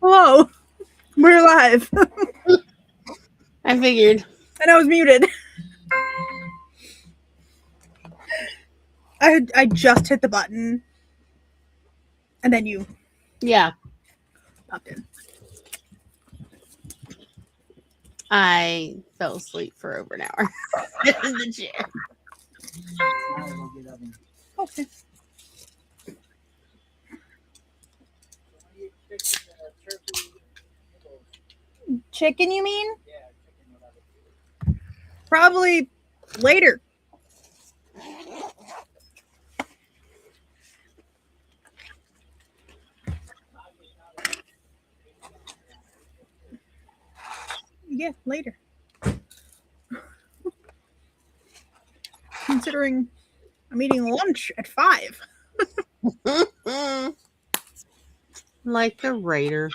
Hello. We're live. I figured. And I was muted. I just hit the button. And then you Yeah, popped in. I fell asleep for over an hour in the chair. Okay. Chicken, you mean? Probably later. Yeah, later. Considering I'm eating lunch at 5. Like a raider.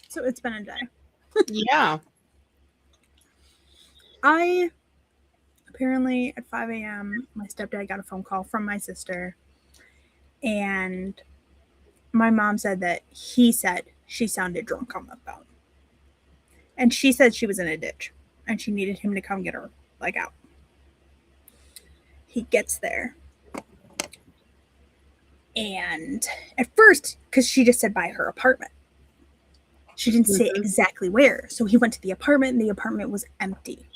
So it's been a day. Yeah. Apparently at 5 a.m., my stepdad got a phone call from my sister. And my mom said that he said she sounded drunk on the phone. And she said she was in a ditch and she needed him to come get her, like, out. He gets there. And at first, because she just said by her apartment, she didn't say exactly where. So he went to the apartment and the apartment was empty.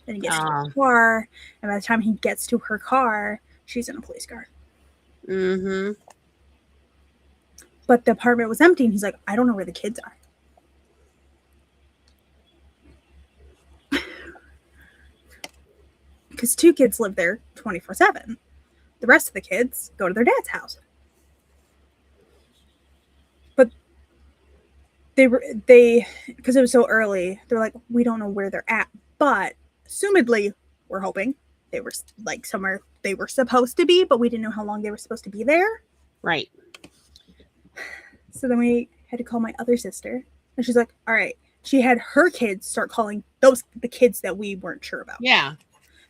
Then he gets to her car. And by the time he gets to her car, she's in a police car. Mm-hmm. But the apartment was empty and he's like, I don't know where the kids are. Because 2 kids live there 24/7. The rest of the kids go to their dad's house. But they because it was so early, they're like, we don't know where they're at. But assumedly, we're hoping they were like somewhere they were supposed to be, but we didn't know how long they were supposed to be there. Right. So then we had to call my other sister, and she's like, all right. She had her kids start calling the kids that we weren't sure about. Yeah.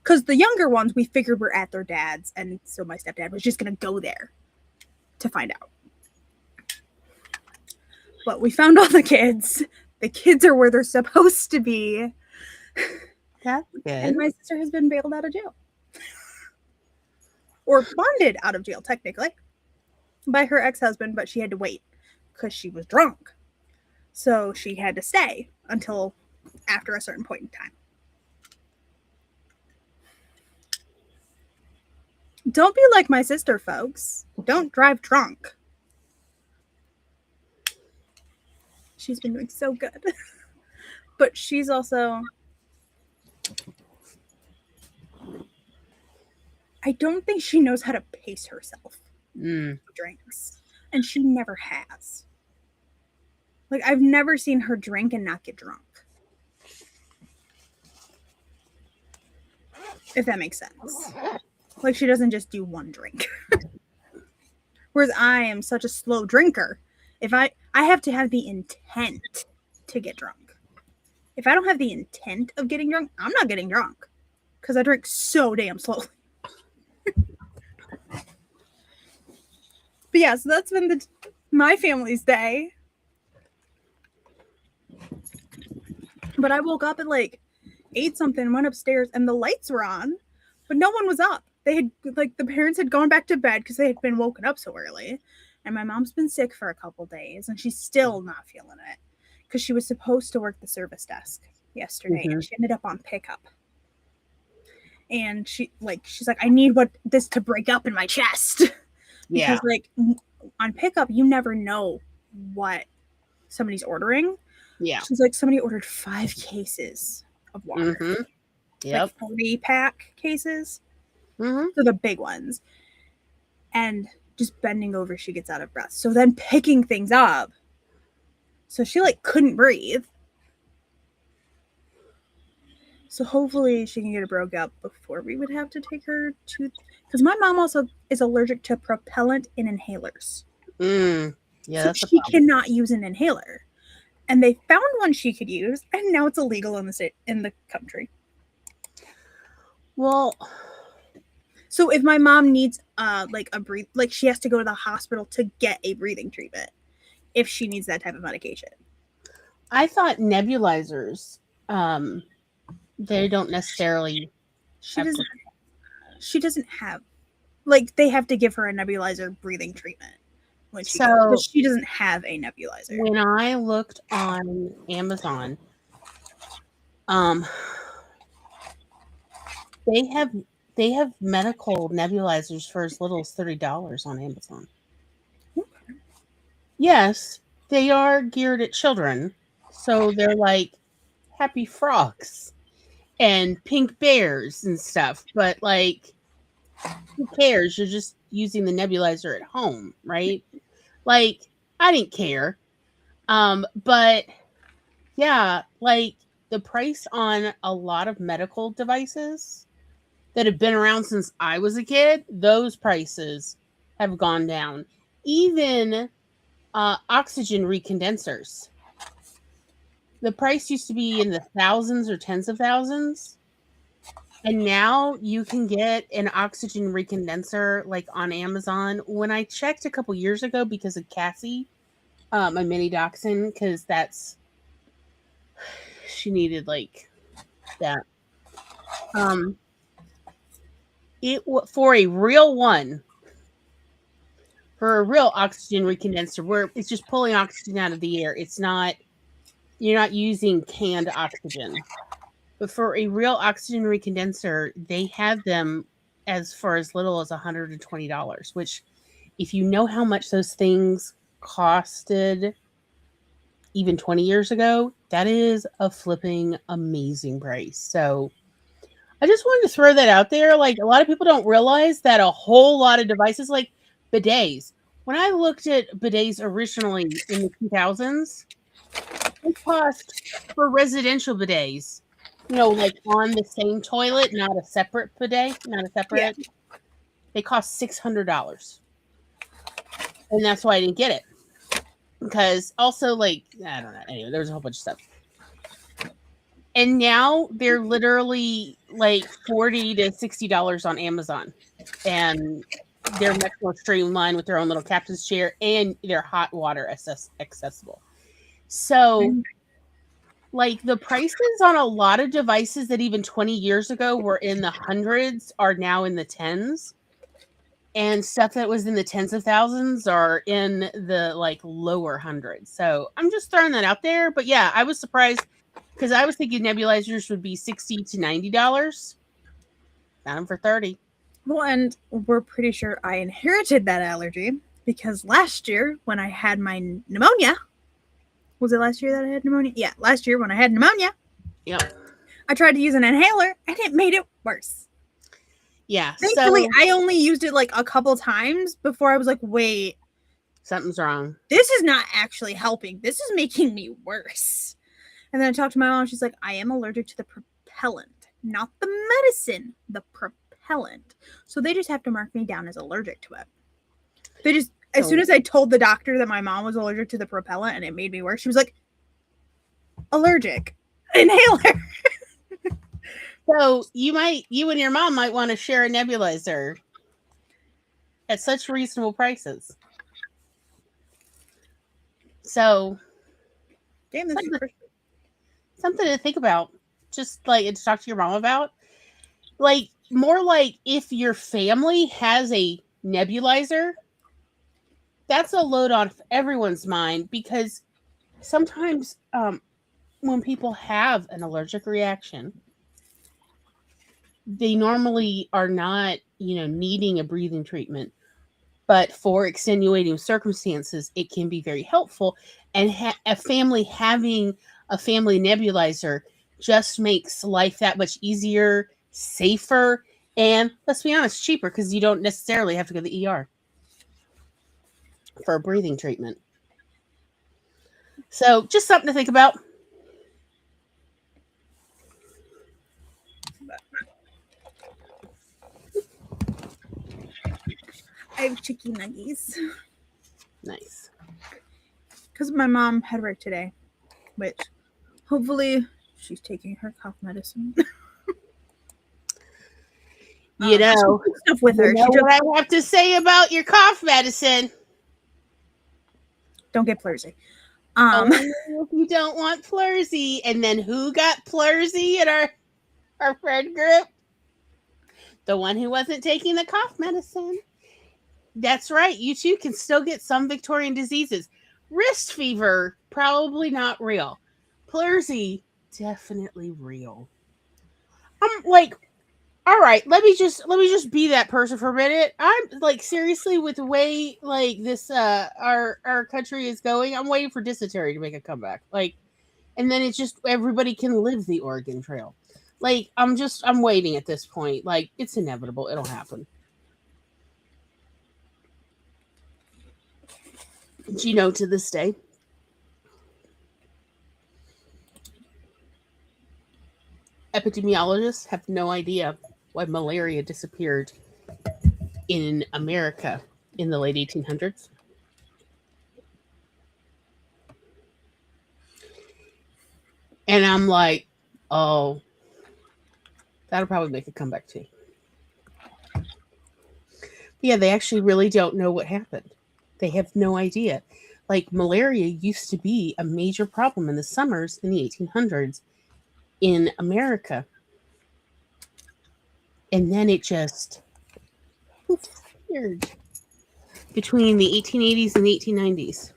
Because the younger ones, we figured were at their dad's, and so my stepdad was just going to go there to find out. But we found all the kids. The kids are where they're supposed to be. That's good. And my sister has been bailed out of jail. Or bonded out of jail, technically, by her ex-husband, but she had to wait because she was drunk. So she had to stay until after a certain point in time. Don't be like my sister, folks. Don't drive drunk. She's been doing so good. But she's also... I don't think she knows how to pace herself. Drinks. And she never has. Like, I've never seen her drink and not get drunk. If that makes sense. Like, she doesn't just do one drink. Whereas I am such a slow drinker. If I have to have the intent to get drunk. If I don't have the intent of getting drunk, I'm not getting drunk. Because I drink so damn slowly. But yeah, so that's been my family's day. But I woke up at like 8 something, went upstairs, and the lights were on, but no one was up. They had, like, the parents had gone back to bed because they had been woken up so early. And my mom's been sick for a couple days, and she's still not feeling it because she was supposed to work the service desk yesterday, and she ended up on pickup. And she's like, I need this to break up in my chest. Because, like, on pickup, you never know what somebody's ordering. Yeah. She's like, somebody ordered 5 cases of water. Yep. Like 40-pack cases. So the big ones. And just bending over, she gets out of breath. So then picking things up. So she, like, couldn't breathe. So hopefully she can get it broke up before we would have to take her to... Because my mom also is allergic to propellant in inhalers. Yeah, so she cannot use an inhaler. And they found one she could use, and now it's illegal in the country. Well... So if my mom needs like a breathe, like she has to go to the hospital to get a breathing treatment if she needs that type of medication. I thought nebulizers, they don't necessarily She have. doesn't. She doesn't have like they have to give her a nebulizer breathing treatment when she goes, but So she doesn't have a nebulizer. when I looked on Amazon, um, they have they have medical nebulizers for as little as $30 on Amazon. Yes, they are geared at children, so they're like happy frogs and pink bears and stuff. But like, who cares? You're just using the nebulizer at home, right? Like, I didn't care. But yeah, like the price on a lot of medical devices that have been around since I was a kid, those prices have gone down. Even oxygen recondensers. The price used to be in the thousands or tens of thousands. And now you can get an oxygen recondenser like on Amazon. When I checked a couple years ago because of Cassie, my mini dachshund, because she needed like that. For a real one, for a real oxygen recondenser, where it's just pulling oxygen out of the air. It's not, you're not using canned oxygen. But for a real oxygen recondenser, they have them as for as little as $120, which, if you know how much those things costed even 20 years ago, that is a flipping amazing price. So I just wanted to throw that out there. Like, a lot of people don't realize that a whole lot of devices, like bidets, when I looked at bidets originally in the 2000s, they cost for residential bidets, like on the same toilet, not a separate bidet, not a separate. Yeah. They cost $600, and that's why I didn't get it. Because also, like, I don't know. Anyway, there was a whole bunch of stuff, and now they're literally like $40 to $60 on Amazon, and they're much more streamlined with their own little captain's chair, and they're hot water accessible. So, like, the prices on a lot of devices that even 20 years ago were in the hundreds are now in the tens. And stuff that was in the tens of thousands are in the like lower hundreds. So I'm just throwing that out there. But yeah, I was surprised because I was thinking nebulizers would be $60 to $90. Found them for 30. Well, and we're pretty sure I inherited that allergy because last year when I had my pneumonia, was it last year that I had pneumonia? Yeah, last year when I had pneumonia, Yep. I tried to use an inhaler and it made it worse. Yeah. Thankfully, I only used it like a couple times before I was like, wait, something's wrong. This is not actually helping. This is making me worse. And then I talked to my mom. She's like, I am allergic to the propellant, not the medicine, the propellant. So they just have to mark me down as allergic to it. They just, as soon as I told the doctor that my mom was allergic to the propellant and it made me worse, she was like, allergic, inhaler. So you and your mom might want to share a nebulizer at such reasonable prices. So, damn, this is something to think about. Just like to talk to your mom about. Like, more like if your family has a nebulizer, that's a load off everyone's mind, because sometimes when people have an allergic reaction, they normally are not, needing a breathing treatment. But for extenuating circumstances, it can be very helpful. And a family having a family nebulizer just makes life that much easier, safer, and, let's be honest, cheaper, because you don't necessarily have to go to the ER for a breathing treatment. So just something to think about. I have chicken nuggies. Nice. Because my mom had work today, which hopefully she's taking her cough medicine. You She know, took stuff with you her. know She took. what I have to say about your cough medicine. Don't get pleursy. Um, Only if you don't want Plurzy. And then who got Plurzy in our friend group? The one who wasn't taking the cough medicine. That's right. You too can still get some Victorian diseases. Wrist fever, probably not real. Plurzy, definitely real. I'm like, all right, let me just be that person for a minute. I'm like seriously with the way like this our country is going, I'm waiting for dysentery to make a comeback. Like, and then it's just everybody can live the Oregon Trail. Like, I'm waiting at this point. Like, it's inevitable. It'll happen. Do you know to this day? Epidemiologists have no idea why malaria disappeared in America in the late 1800s. And I'm like, oh, that'll probably make a comeback too. But yeah, they actually really don't know what happened. They have no idea. Like, malaria used to be a major problem in the summers in the 1800s in America. And then it just disappeared between the 1880s and the 1890s.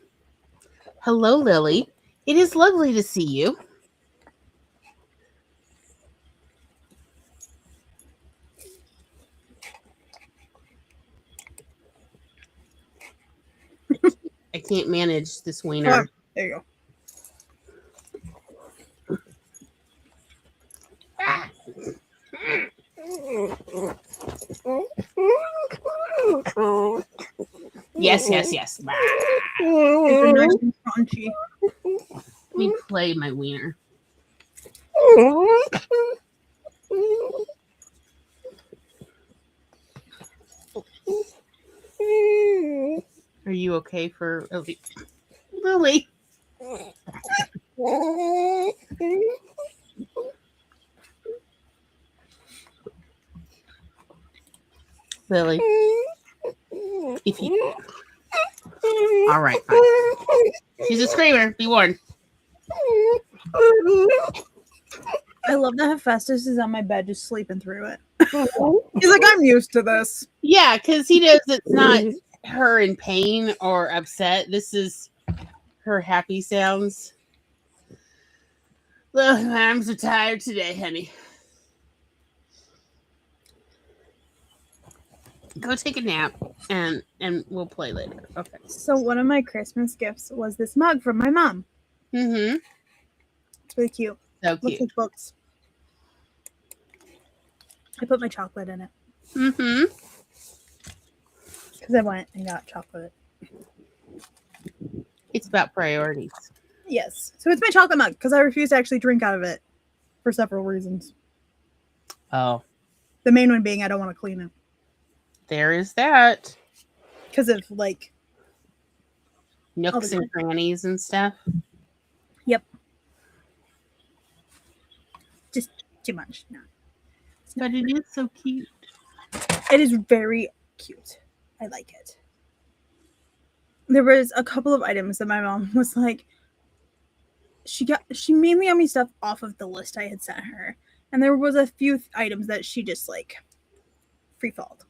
Hello, Lily. It is lovely to see you. I can't manage this wiener. there you go. Yes, yes, yes. Super nice and crunchy. Let me play my wiener. Are you okay for Lily? Lily, if you all right, fine. She's a screamer. Be warned. I love that Hephaestus is on my bed just sleeping through it. He's like, I'm used to this. Yeah, because he knows it's not her in pain or upset. This is her happy sounds. Look, I'm so tired today, honey. Go take a nap and we'll play later. Okay. So one of my Christmas gifts was this mug from my mom. Mm-hmm. It's really cute. So Looks cute. like books. I put my chocolate in it Mm-hmm. because I went and got chocolate. It's about priorities. Yes. So it's my chocolate mug because I refuse to actually drink out of it for several reasons. Oh, The main one being I don't want to clean it there is that. because of like. Nooks and crannies and stuff. Yep. Just too much. No. But it is so cute. It is very cute. I like it. There was a couple of items that my mom was like, she mainly got me stuff off of the list I had sent her. And there was a few items that she just like free falled.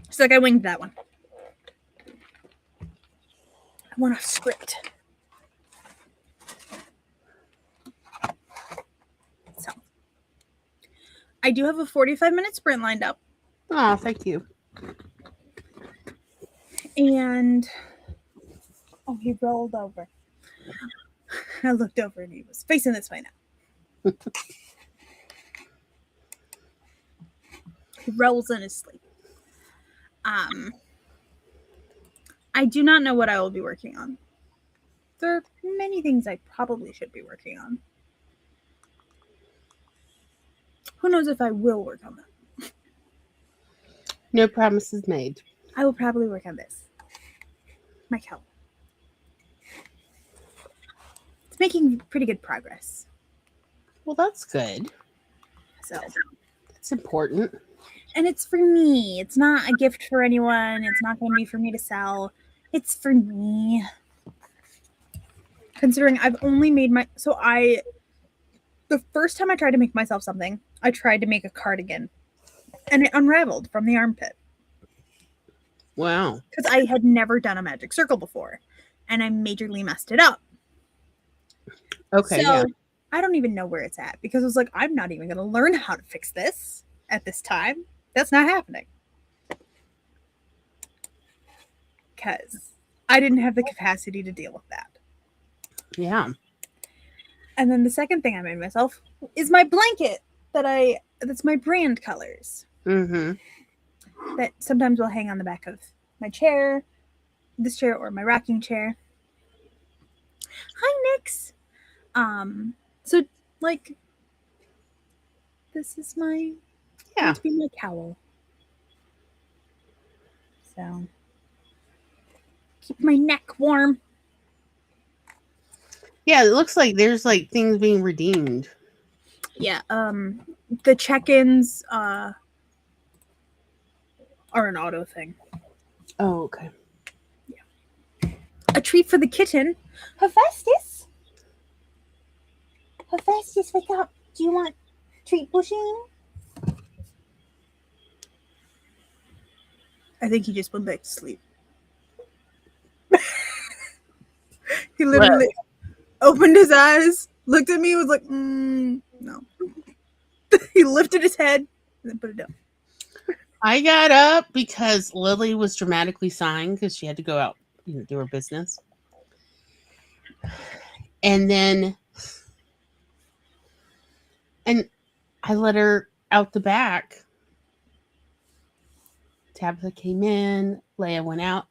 She's like, I winged that one. I want a script. So I do have a 45-minute sprint lined up. Oh, thank you. And oh, he rolled over. I looked over and he was facing this way now. He rolls in his sleep. I do not know what I will be working on. There are many things I probably should be working on. Who knows if I will work on them? No promises made. I will probably work on this. My cow. It's making pretty good progress. Well, that's good. So It's important. And it's for me. It's not a gift for anyone. It's not going to be for me to sell. It's for me. Considering I've only made the first time I tried to make myself something, I tried to make a cardigan and it unraveled from the armpit. Wow. Because I had never done a magic circle before and I majorly messed it up. Okay, so, yeah. I don't even know where it's at because I was like, I'm not even going to learn how to fix this at this time. That's not happening. Because I didn't have the capacity to deal with that. Yeah. And then the second thing I made myself is my blanket that's my brand colors. Mm-hmm. That sometimes will hang on the back of my chair, this chair, or my rocking chair. Hi, Nix. So like, this is my going to be my cowl. So keep my neck warm. Yeah, it looks like there's like things being redeemed. Yeah. The check-ins are an auto thing. Oh, okay. Yeah. A treat for the kitten. Hephaestus. Hephaestus, wake up. Do you want treat pushing? I think he just went back to sleep. He literally opened his eyes, looked at me, was like, no. He lifted his head and then put it down. I got up because Lily was dramatically sighing because she had to go out, do her business. And then I let her out the back. Tabitha came in, Leia went out.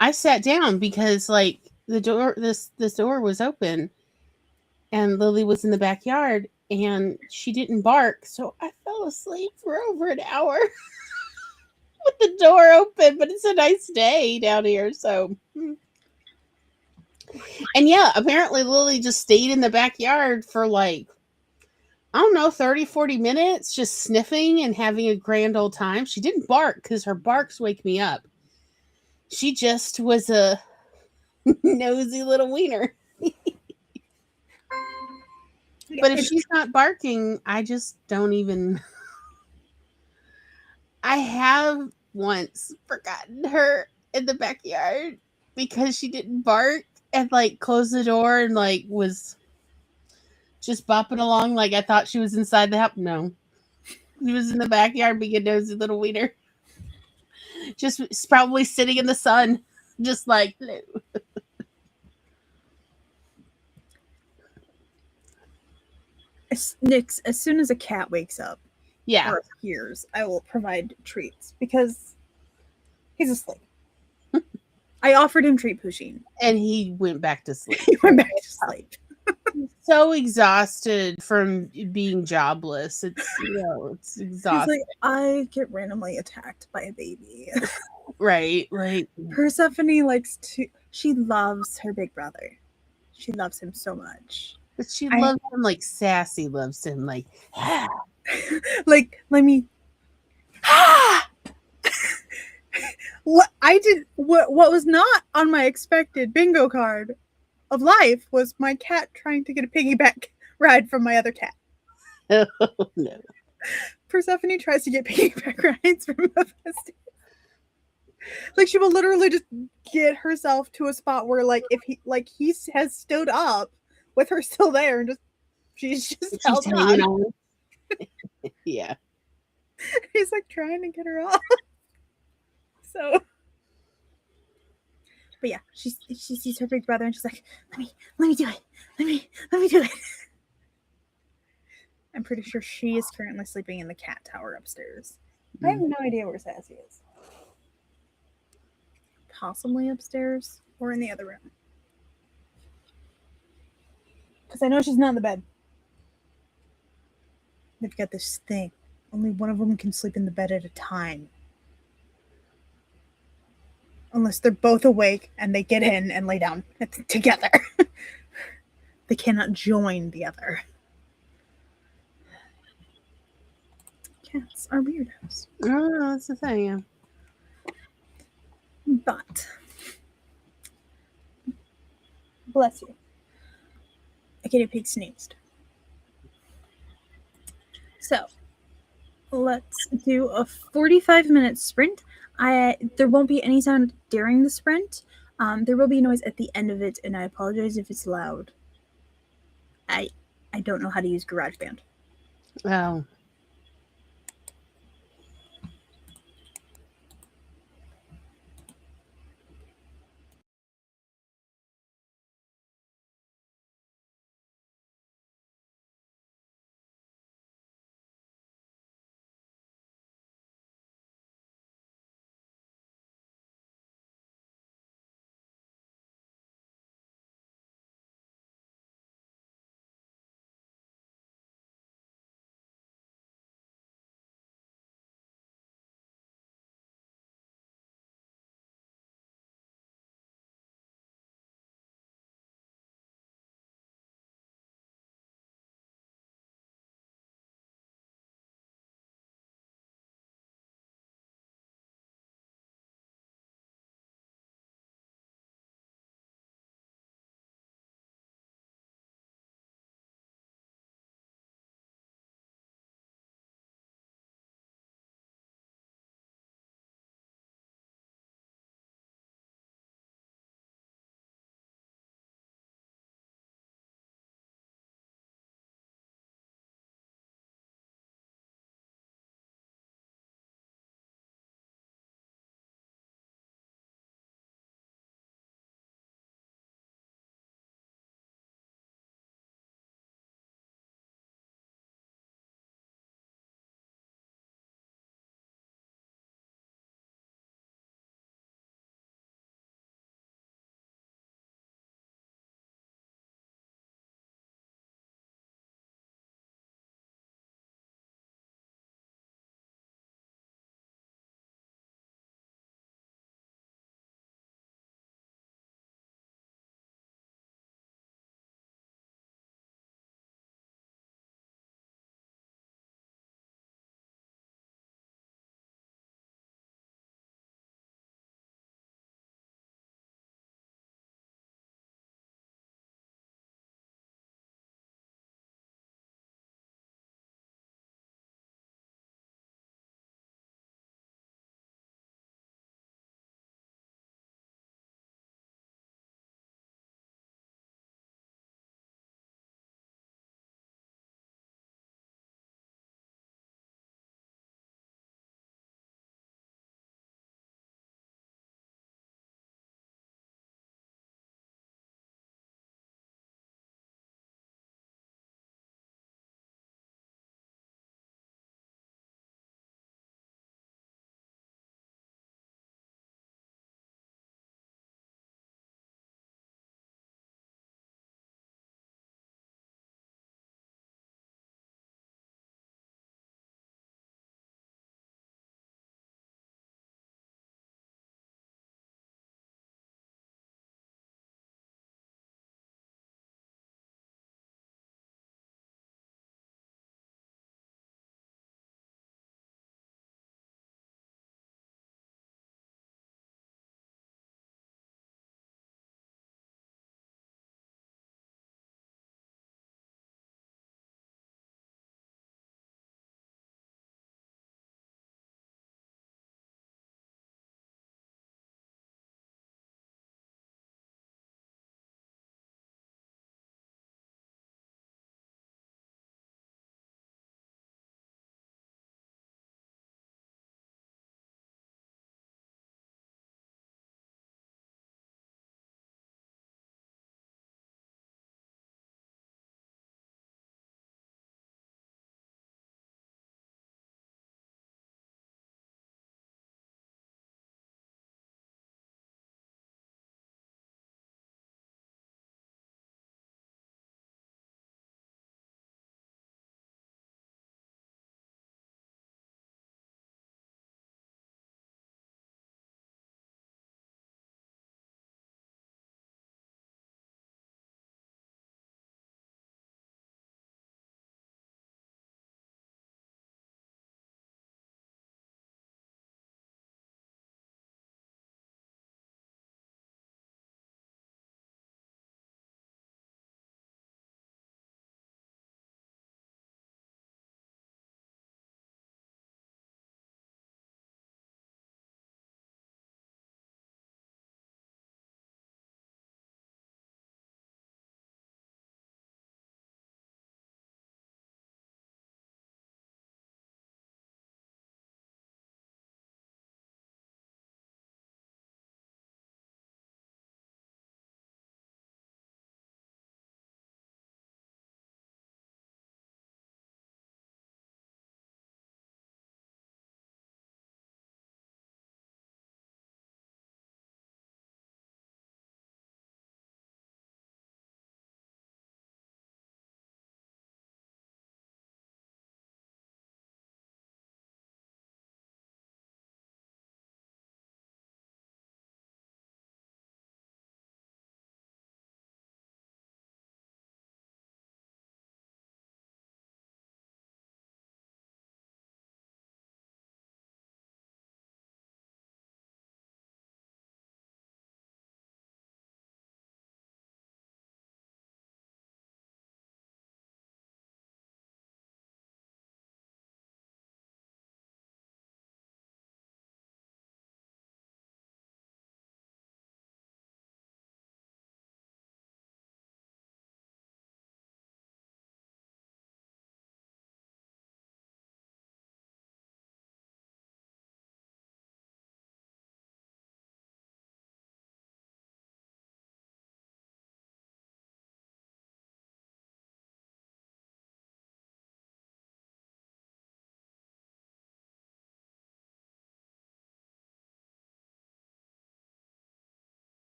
I sat down because like the door this door was open and Lily was in the backyard and she didn't bark, so I fell asleep for over an hour with the door open, but it's a nice day down here, so. And yeah, apparently Lily just stayed in the backyard for like, I don't know, 30, 40 minutes, just sniffing and having a grand old time. She didn't bark because her barks wake me up. She just was a nosy little wiener. But if she's not barking, I just don't even. I have once forgotten her in the backyard because she didn't bark and like closed the door and like was just bopping along like I thought she was inside the house. No. She was in the backyard being a nosy little wiener. Just probably sitting in the sun, just like, hello. Nix, as soon as a cat wakes up Yeah. or appears, I will provide treats because he's asleep. I offered him treat pushing. And he went back to sleep. He went back to sleep. So exhausted from being jobless. It's, it's exhausting. He's like, I get randomly attacked by a baby. Right. Like, Persephone she loves her big brother. She loves him so much. but she loves him like Sassy loves him. Like, like, let me. What was not on my expected bingo card of life was my cat trying to get a piggyback ride from my other cat. Oh, no. Persephone tries to get piggyback rides from Hephaestus. Like, she will literally just get herself to a spot where, like, if he has stood up with her still there and she's held hanging on. Yeah. He's like trying to get her off. So, but yeah, she sees her big brother and she's like, let me do it. Let me do it. I'm pretty sure she is currently sleeping in the cat tower upstairs. I have no idea where Sassy is. Possibly upstairs or in the other room. Because I know she's not in the bed. They've got this thing. Only one of them can sleep in the bed at a time. Unless they're both awake and they get in and lay down together. They cannot join the other. cats are weirdos. Oh, that's the thing. Yeah. But bless you. A guinea pig sneezed. So let's do a 45-minute sprint. There won't be any sound during the sprint. There will be noise at the end of it, and I apologize if it's loud. I don't know how to use GarageBand. Oh.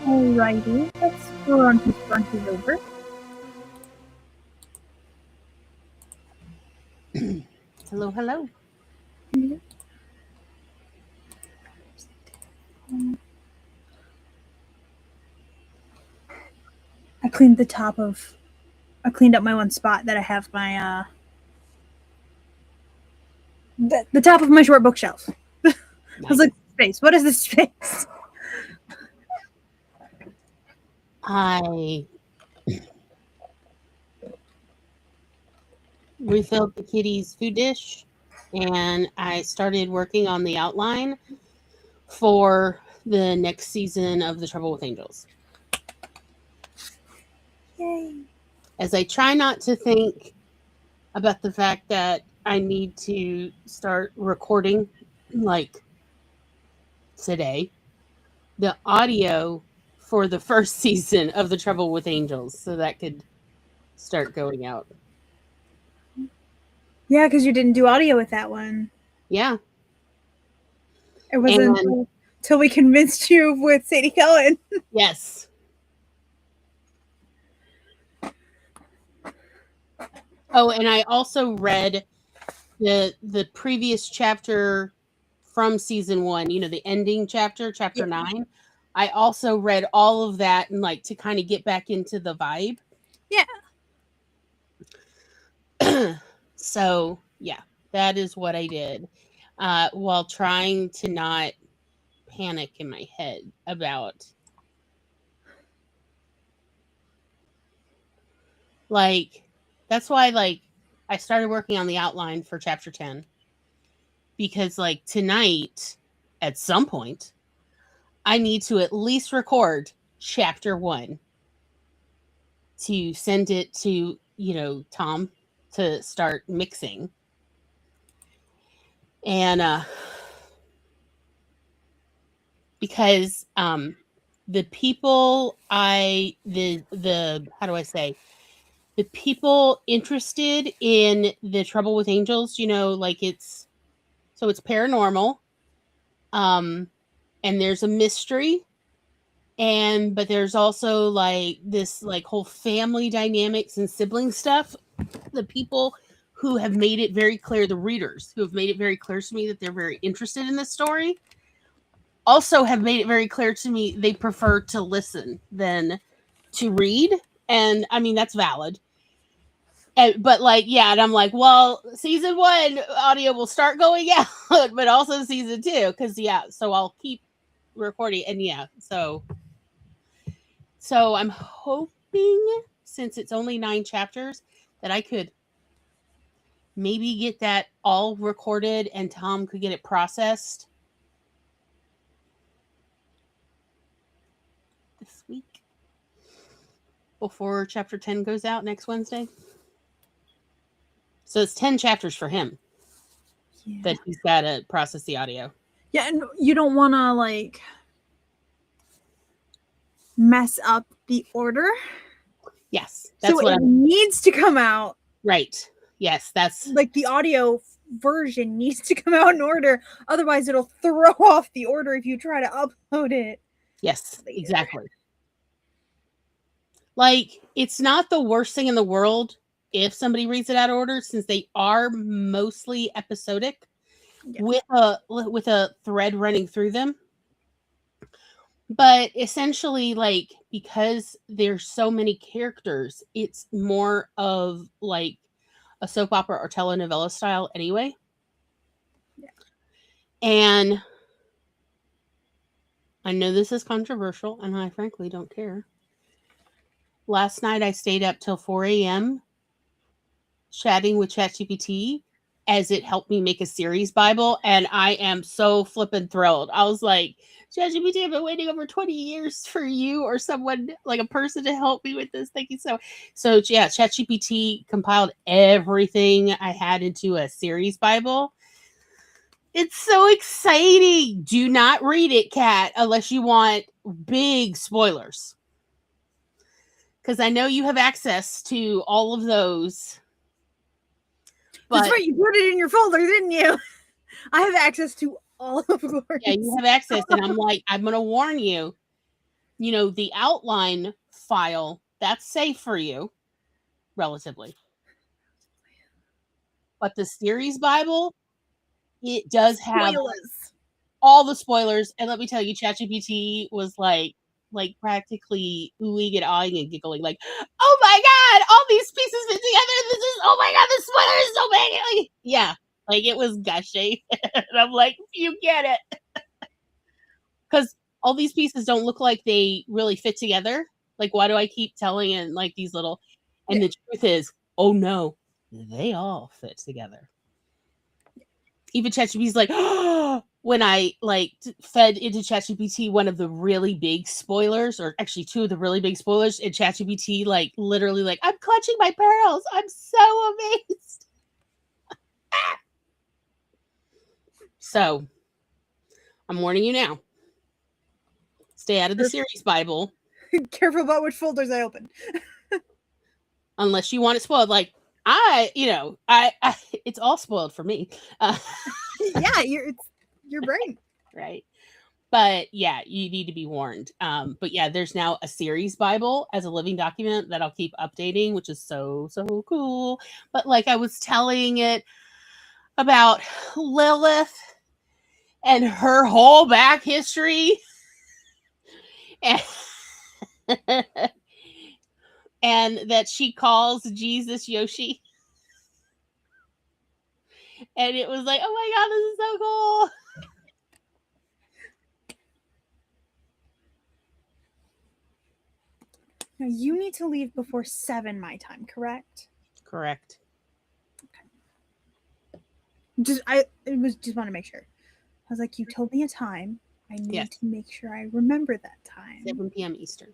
Alrighty, let's run his brunches over. Hello, hello. I cleaned I cleaned up my one spot that I have my the top of my short bookshelf. I was like, space. What is this space? I refilled the kitty's food dish, and I started working on the outline for the next season of The Trouble with Angels. Yay. As I try not to think about the fact that I need to start recording like today the audio for the first season of The Trouble with Angels, so that could start going out. Yeah, because you didn't do audio with that one. Yeah. It wasn't until we convinced you with Sadie Cohen. Yes. Oh, and I also read the previous chapter from season 1, you know, the ending chapter, chapter 9. I also read all of that and like to kind of get back into the vibe. Yeah. So, yeah, that is what I did. While trying to not panic in my head about like that's why like I started working on the outline for chapter 10, because like tonight at some point I need to at least record chapter 1 to send it to, you know, Tom to start mixing. And because the people the how do I say, the people interested in The Trouble with Angels, you know, like it's paranormal, and there's a mystery, but there's also like this like whole family dynamics and sibling stuff. The people who have made it very clear, the readers who have made it very clear to me that they're very interested in this story, also have made it very clear to me they prefer to listen than to read. And I mean, that's valid. But like, yeah, and I'm like, well, season 1 audio will start going out, but also season 2, because yeah, so I'll keep recording. And yeah, so I'm hoping, since it's only 9 chapters, that I could maybe get that all recorded and Tom could get it processed this week before chapter 10 goes out next Wednesday. So it's 10 chapters for him that he's got to process the audio. Yeah, and you don't want to like mess up the order. Yes, that's so what it needs to come out. Right. Yes, that's like the audio version needs to come out in order. Otherwise, it'll throw off the order if you try to upload it. Yes, later. Exactly. Like, it's not the worst thing in the world if somebody reads it out of order, since they are mostly episodic, with a thread running through them. But essentially, like, because there's so many characters, it's more of like a soap opera or telenovela style anyway. Yeah. And I know this is controversial, and I frankly don't care. Last night I stayed up till 4 a.m. chatting with ChatGPT as it helped me make a series Bible, and I am so flippin' thrilled. I was like, ChatGPT, I've been waiting over 20 years for you or someone, like a person, to help me with this. Thank you so yeah, ChatGPT compiled everything I had into a series Bible. It's so exciting. Do not read it, Kat, unless you want big spoilers, because I know you have access to all of those. But that's right, you put it in your folder, didn't you? I have access to all of Glory. Yeah, you have access, and I'm like, I'm going to warn you. the outline file, that's safe for you, relatively. But the series Bible, it does have Spoilers. all the spoilers. And let me tell you, ChatGPT was like practically oohing and awing and giggling, like, oh my god, all these pieces fit together. This is, oh my god, the spoiler is so big. Like, yeah, like it was gushing. And I'm like, you get it. Because all these pieces don't look like they really fit together. Like, why do I keep telling it like these little? And Yeah. the truth is, oh no, they all fit together. Even ChatGPT's like, when I like fed into ChatGPT one of the really big spoilers, or actually two of the really big spoilers, and ChatGPT like literally like, I'm clutching my pearls. I'm so amazed. So I'm warning you now. Stay out of the series Bible. Careful about which folders I open. Unless you want it spoiled. Like I it's all spoiled for me. Yeah, it's your brain. Right. But yeah, you need to be warned. But yeah, there's now a series Bible as a living document that I'll keep updating, which is so cool. But like I was telling it about Lilith and her whole back history, and, and that she calls Jesus Yoshi. And it was like, oh my god, this is so cool. Now you need to leave before 7 my time, correct? Correct. Just want to make sure. I was like, you told me a time. I need to make sure I remember that time. 7 p.m. Eastern.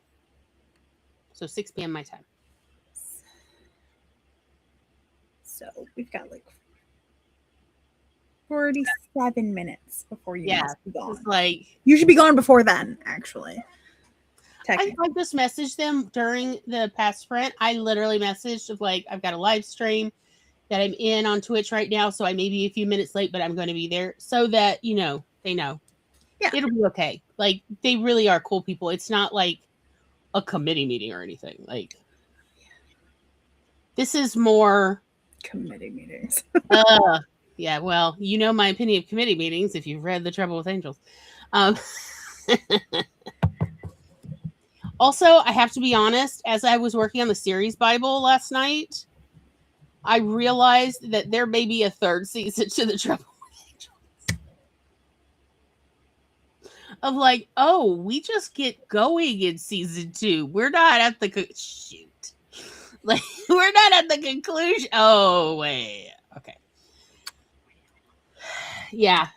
So 6 p.m. my time. So we've got like 47 minutes before you must be gone. Like, you should be gone before then, actually. I just messaged them during the past sprint. I literally messaged of like, I've got a live stream that I'm in on Twitch right now, so I may be a few minutes late, but I'm going to be there so that, they know. Yeah. It'll be okay. Like, they really are cool people. It's not like a committee meeting or anything. Like, this is more committee meetings. Yeah, well, you know my opinion of committee meetings if you've read The Trouble with Angels. Also, I have to be honest, as I was working on the series Bible last night, I realized that there may be a third season to The Trouble with Angels. Of like, oh, we just get going in season 2. We're not at the shoot. Like, we're not at the conclusion. Oh, wait. Okay. Yeah.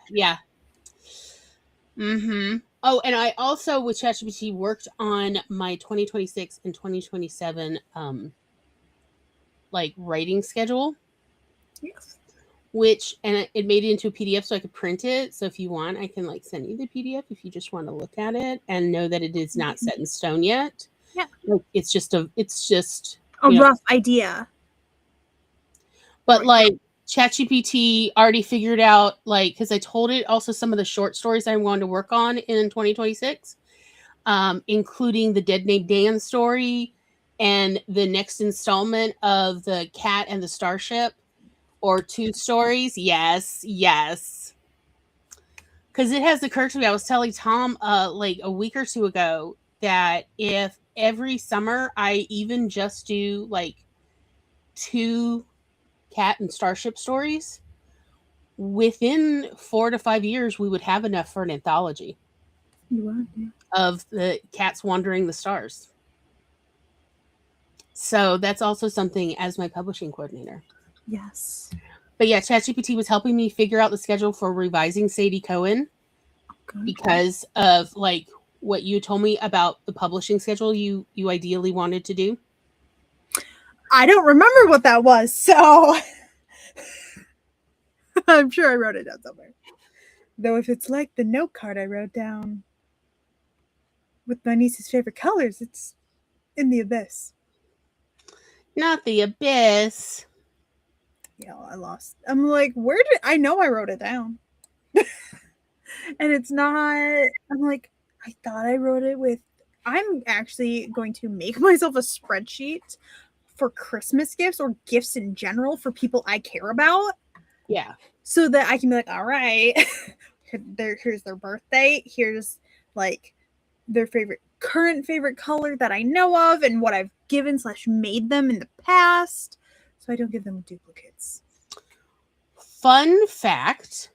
Mm-hmm. Oh, and I also with ChatGPT worked on my 2026 and 2027 like writing schedule. Yes. Which, and it made it into a PDF so I could print it. So if you want, I can like send you the PDF if you just want to look at it and know that it is not set in stone yet. Yeah. Like, it's just a rough idea. But like ChatGPT already figured out, like, because I told it also some of the short stories I wanted to work on in 2026, including the Dead Named Dan story and the next installment of the Cat and the Starship, or 2 stories. Yes. Because it has occurred to me, I was telling Tom like a week or 2 ago that if every summer I even just do like 2 Cat and Starship stories, within 4 to 5 years, we would have enough for an anthology of the cats wandering the stars. So that's also something as my publishing coordinator. Yes. But yeah, ChatGPT was helping me figure out the schedule for revising Sadie Cohen because of like what you told me about the publishing schedule you ideally wanted to do. I don't remember what that was, so I'm sure I wrote it down somewhere. Though if it's like the note card I wrote down with my niece's favorite colors, it's in the abyss. Not the abyss. Yeah, I lost. I'm like, where did I know I wrote it down? And it's not. I'm like, I thought I wrote it with I'm actually going to make myself a spreadsheet for Christmas gifts or gifts in general for people I care about. Yeah. So that I can be like, all right, here's their birthday. Here's like their current favorite color that I know of and what I've given / made them in the past. So I don't give them duplicates. Fun fact.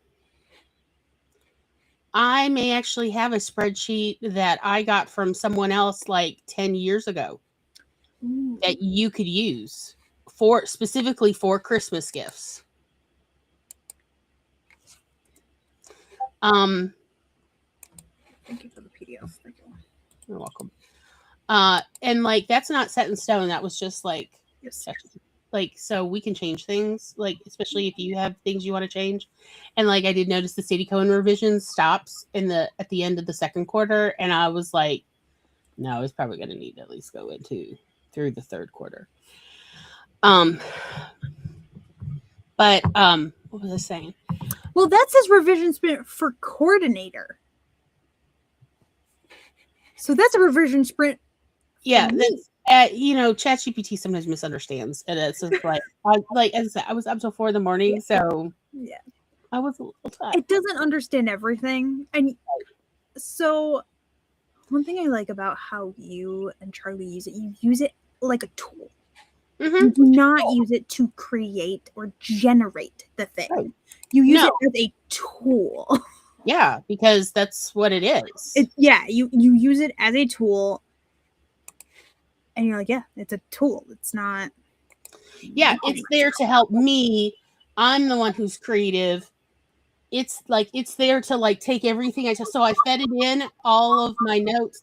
I may actually have a spreadsheet that I got from someone else like 10 years ago Ooh. that you could use specifically for Christmas gifts. Thank you for the PDF. Thank you. You're welcome. And like that's not set in stone. That was just like Yes. like so we can change things, like especially if you have things you want to change. And like I did notice the Sadie Cohen revision stops at the end of the second quarter, and I was like, no, it's probably going to need to at least go through the third quarter. But what was I saying? Well, that says revision sprint for coordinator. So that's a revision sprint. Yeah, that's ChatGPT sometimes misunderstands, and it's just like as I said, I was up till 4 a.m, so yeah, I was a little tired. It doesn't understand everything, and so one thing I like about how you and Charlie use it, you use it like a tool. Mm-hmm. You do not use it to create or generate the thing. Right. You use it as a tool. Yeah, because that's what it is. You use it as a tool. And you're like, yeah, it's a tool. It's not. Yeah, it's there to help me. I'm the one who's creative. It's there to like take everything so I fed it in all of my notes,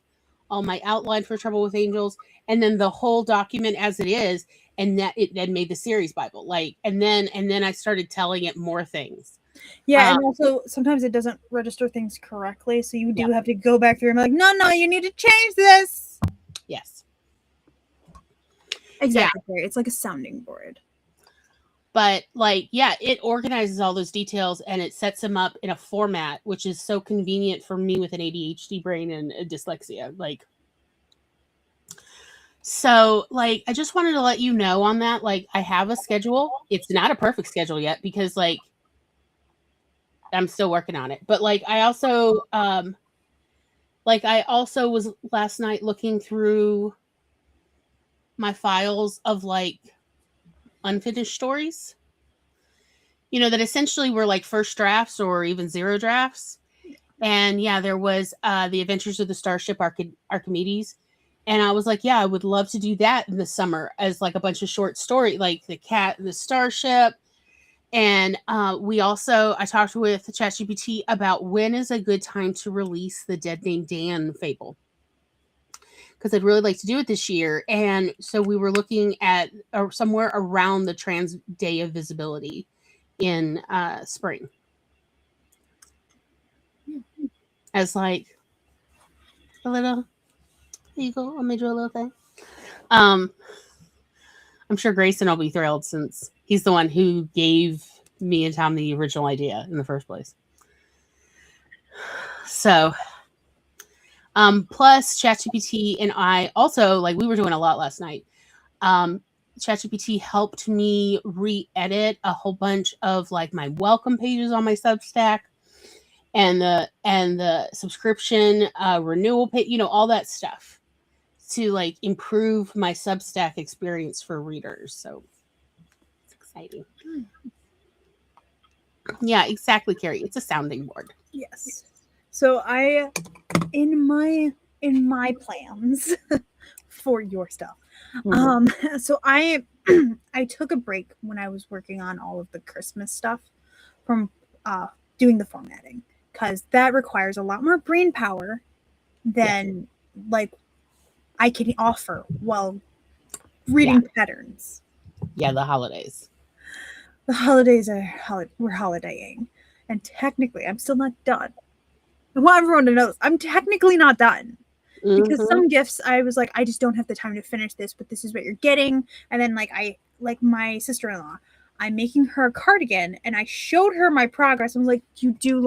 all my outline for Trouble with Angels, and then the whole document as it is, and that it then made the series Bible. Like, and then I started telling it more things. Yeah, and also sometimes it doesn't register things correctly, so you do have to go back through and be like, no, you need to change this. Yes. Exactly. Yeah. It's like a sounding board. But it organizes all those details and it sets them up in a format, which is so convenient for me with an ADHD brain and dyslexia. So I just wanted to let you know on that. I have a schedule. It's not a perfect schedule yet because I'm still working on it. But I also was last night looking through my files of unfinished stories, that essentially were first drafts or even zero drafts. And there was the Adventures of the Starship Archimedes. And I was like, yeah, I would love to do that in the summer as a bunch of short story, like the cat and the starship. And I talked with ChatGPT about when is a good time to release the Dead Named Dan fable, because I'd really like to do it this year. And so we were looking at somewhere around the Trans Day of Visibility in spring as a little, there you go, I made you a little thing. I'm sure Grayson will be thrilled since he's the one who gave me and Tom the original idea in the first place. So plus ChatGPT and I also, we were doing a lot last night. ChatGPT helped me re-edit a whole bunch of my welcome pages on my Substack and the subscription renewal page, all that stuff to improve my Substack experience for readers. So it's exciting. Yeah, exactly, Carrie. It's a sounding board. Yes. So I, in my plans for your stuff, so I took a break when I was working on all of the Christmas stuff from doing the formatting, because that requires a lot more brain power than I can offer while reading patterns. Yeah, the holidays. The holidays we're holidaying, and technically I'm still not done. I want everyone to know this. I'm technically not done. Because some gifts I was like, I just don't have the time to finish this, but this is what you're getting. And then my sister-in-law, I'm making her a cardigan, and I showed her my progress. I was like, you do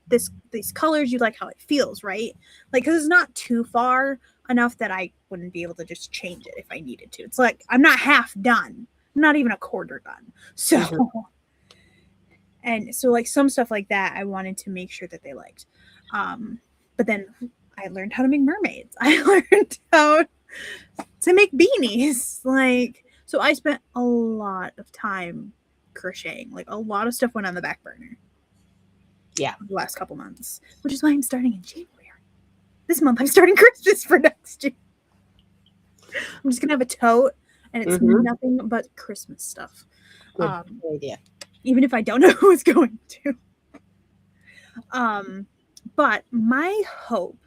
these colors, you like how it feels, right? Like, because it's not too far enough that I wouldn't be able to just change it if I needed to. It's like I'm not half done. I'm not even a quarter done. So and so like some stuff like that I wanted to make sure that they liked. But then I learned how to make mermaids. I learned how to make beanies. Like, so I spent a lot of time crocheting. Like, a lot of stuff went on the back burner. Yeah. The last couple months, which is why I'm starting in January. This month I'm starting Christmas for next year. I'm just gonna have a tote, and it's nothing but Christmas stuff. Good idea. Even if I don't know who it's going to. But my hope,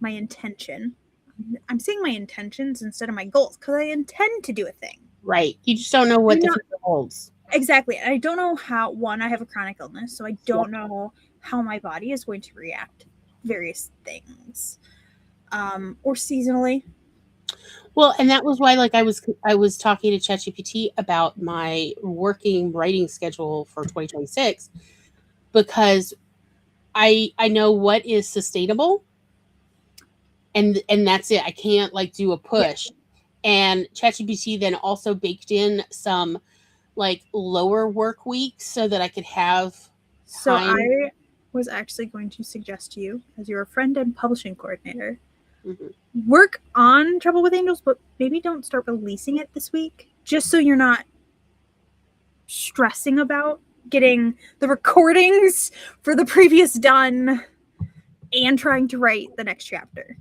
my intention, I'm saying my intentions instead of my goals, because I intend to do a thing. Right. You just don't know what the future holds. Exactly. I don't know how, one, I have a chronic illness, so I don't know how my body is going to react to various things. Or seasonally. Well, and that was why, like, I was talking to ChatGPT about my working writing schedule for 2026, because I know what is sustainable, and that's it. I can't like do a push. And ChatGPT then also baked in some like lower work weeks so that I could have time. So I was actually going to suggest to you, as your friend and publishing coordinator, work on Trouble with Angels, but maybe don't start releasing it this week, just so you're not stressing about getting the recordings for the previous done and trying to write the next chapter.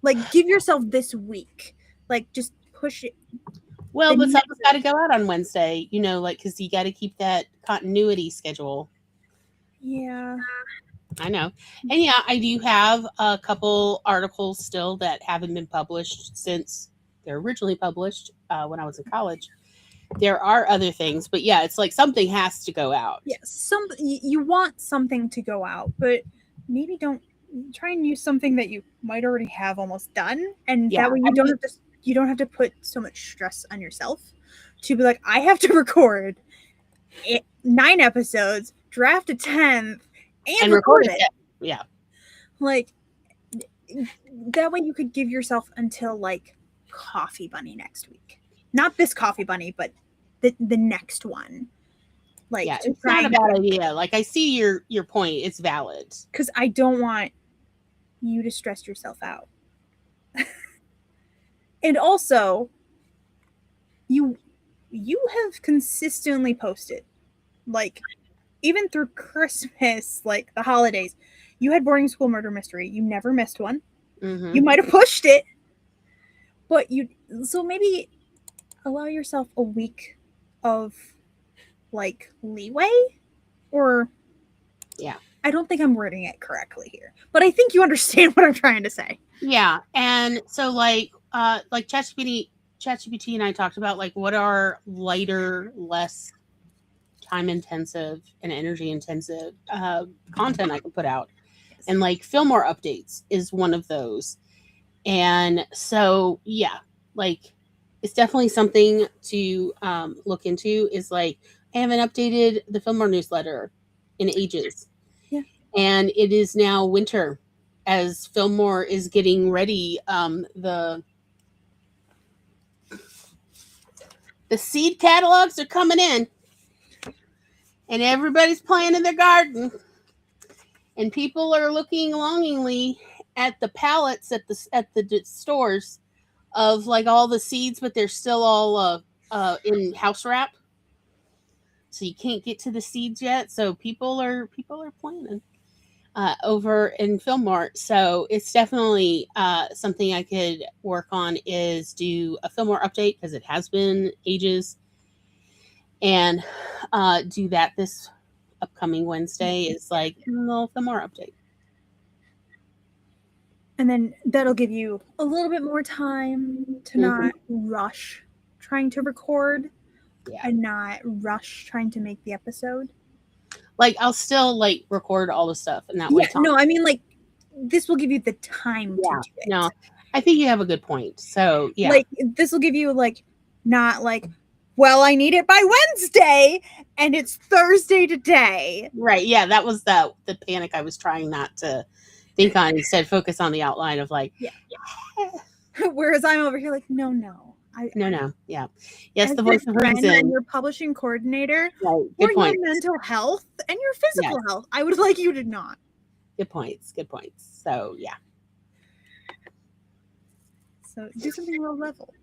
Like, give yourself this week. Like, just push it. Well, but something's got to go out on Wednesday, you know, like, because you got to keep that continuity schedule. Yeah. I know. And yeah, I do have a couple articles still that haven't been published since they're originally published when I was in college. There are other things, but yeah, it's like something has to go out. Yes, you want something to go out, but maybe don't try and use something that you might already have almost done, and that way you don't have to put so much stress on yourself to be like, I have to record 9 episodes, draft a 10th, and record it. Yeah. Like, that way you could give yourself until like Coffee Bunny next week. Not this Coffee Bunny, but the next one. Like, yeah, it's not a bad idea. Like, I see your point. It's valid. Because I don't want you to stress yourself out. And also, you have consistently posted, like, even through Christmas, like the holidays, you had Boarding School Murder Mystery. You never missed one. You might have pushed it, but so maybe allow yourself a week of like leeway, or I don't think I'm wording it correctly here, but I think you understand what I'm trying to say. Yeah, and so like ChatGPT and I talked about like what are lighter, less time intensive and energy intensive content I can put out, and like Fillmore updates is one of those. And so yeah, like it's definitely something to look into. Is like I haven't updated the Fillmore newsletter in ages. Yeah. And it is now winter as Fillmore is getting ready. The seed catalogs are coming in, and everybody's planting their garden, and people are looking longingly at the pallets at the stores of like all the seeds, but they're still all in house wrap, so you can't get to the seeds yet. So people are planting over in Fillmore. So it's definitely something I could work on, is do a Fillmore update, because it has been ages, and do that this upcoming Wednesday is like a little Fillmore update. And then that'll give you a little bit more time to not rush trying to record and not rush trying to make the episode. Like, I'll still like record all the stuff, and that way. No, I mean, like, this will give you the time to do it. No, I think you have a good point. So yeah, like this will give you like not like Well, I need it by Wednesday, and it's Thursday today. Right. Yeah, that was the panic I was trying not to think on. Instead, focus on the outline of like, Yeah. Whereas I'm over here like, no. no. Yeah. Yes, As the your voice of friend and reason. your publishing coordinator Right. for Good your point. mental health and your Yes. physical health, I would like you to not. Good points. Good points. So yeah. So do something low level.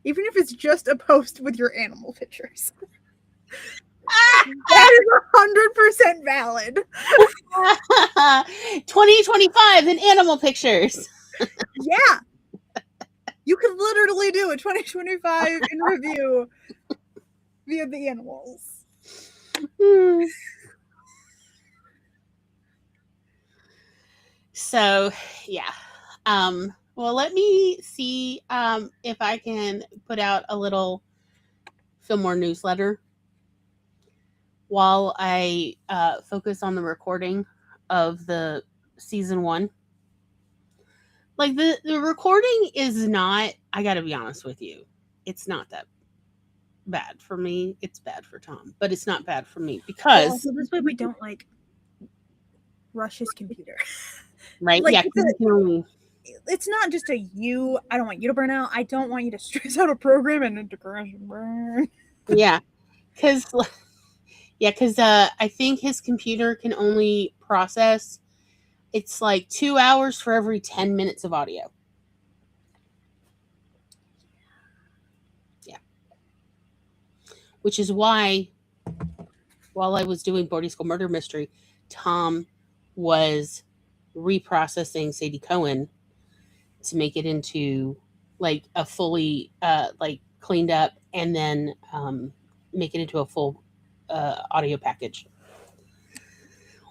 Even if it's just a post with your animal pictures. That is 100% valid. 2025 in animal pictures. Yeah. You could literally do a 2025 in review via the animals. So yeah. Well, let me see if I can put out a little Fillmore newsletter while I focus on the recording of the season 1. Like the recording is not, I gotta be honest with you, it's not that bad for me. It's bad for Tom, but it's not bad for me because So this way we don't like rush his computer. right, Like, yeah, 'cause you can only, it's not just I don't want you to burn out. I don't want you to stress out a program and into crash and burn. yeah, because I think his computer can only process, it's like 2 hours for every 10 minutes of audio. Yeah, which is why while I was doing boarding school murder mystery, Tom was reprocessing Sadie Cohen to make it into like a fully like cleaned up, and then make it into a full audio package,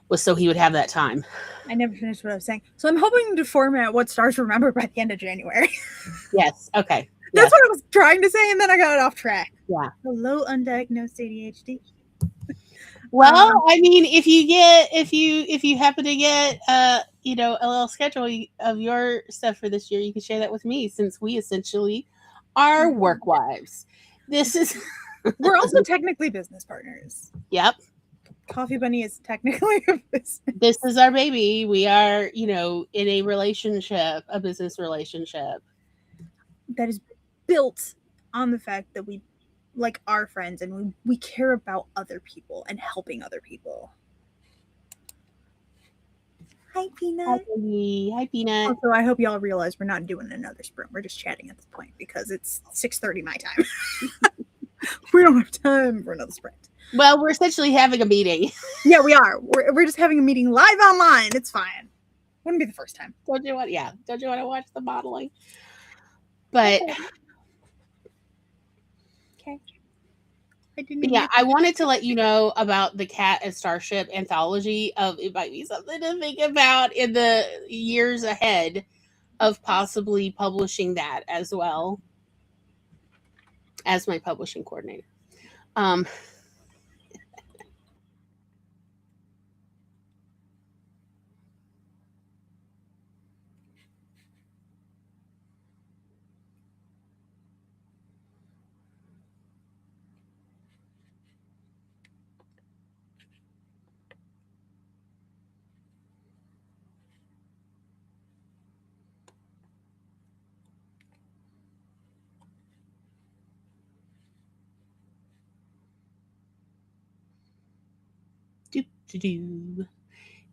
was so he would have that time. I never finished what I was saying. So I'm hoping to format what stars remember by the end of January. Yes. Okay. That's Yes. what I was trying to say, and then I got off track. Yeah. Hello, undiagnosed ADHD. Well, I mean, if you happen to get a little schedule of your stuff for this year, you can share that with me, since we essentially are work wives. This is We're also technically business partners. Yep. Coffee Bunny is technically a business. This is our baby. We are, in a relationship, a business relationship that is built on the fact that we like our friends and we care about other people and helping other people. Hi, Peanut. Hi, Peanut. Also, I hope y'all realize we're not doing another sprint. We're just chatting at this point because it's 6:30 my time. We don't have time for another sprint. Well, we're essentially having a meeting. Yeah, we are. We're just having a meeting live online. It's fine. Wouldn't be the first time. Don't you want to watch the modeling? But okay. I wanted to let you know about the Cat and Starship anthology. It might be something to think about in the years ahead of possibly publishing that as well as my publishing coordinator.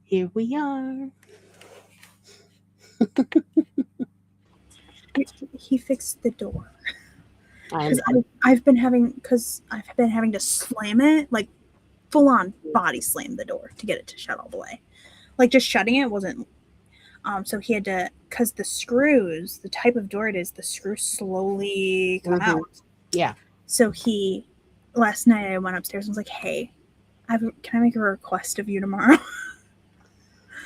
Here we are. He fixed the door. I've been having to slam it, like full on body slam the door to get it to shut all the way. Like just shutting it wasn't. So he had to, because the screws, the type of door it is, the screws slowly come out. Yeah. So last night I went upstairs and was like, hey, can I make a request of you tomorrow?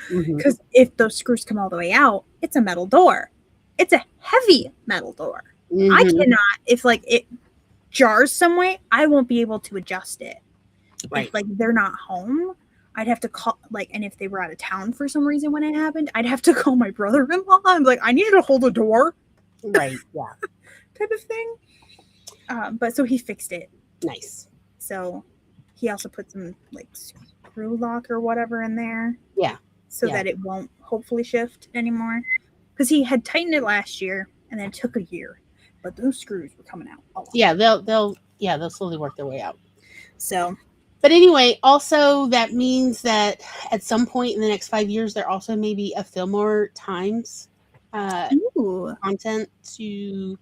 Because if those screws come all the way out, it's a metal door. It's a heavy metal door. I cannot, if like it jars some way, I won't be able to adjust it. Right. If like they're not home, I'd have to call, like, and if they were out of town for some reason when it happened, I'd have to call my brother-in-law. I'm like, I need you to hold the door. Right. Yeah. Type of thing. But so he fixed it. Nice. So he also put some like screw lock or whatever in there. Yeah. So Yeah. that it won't hopefully shift anymore. Because he had tightened it last year and then it took a year. But those screws were coming out a lot. Yeah, they'll slowly work their way out. So But anyway, also that means that at some point in the next 5 years, there also may be a Fillmore Times ooh. content to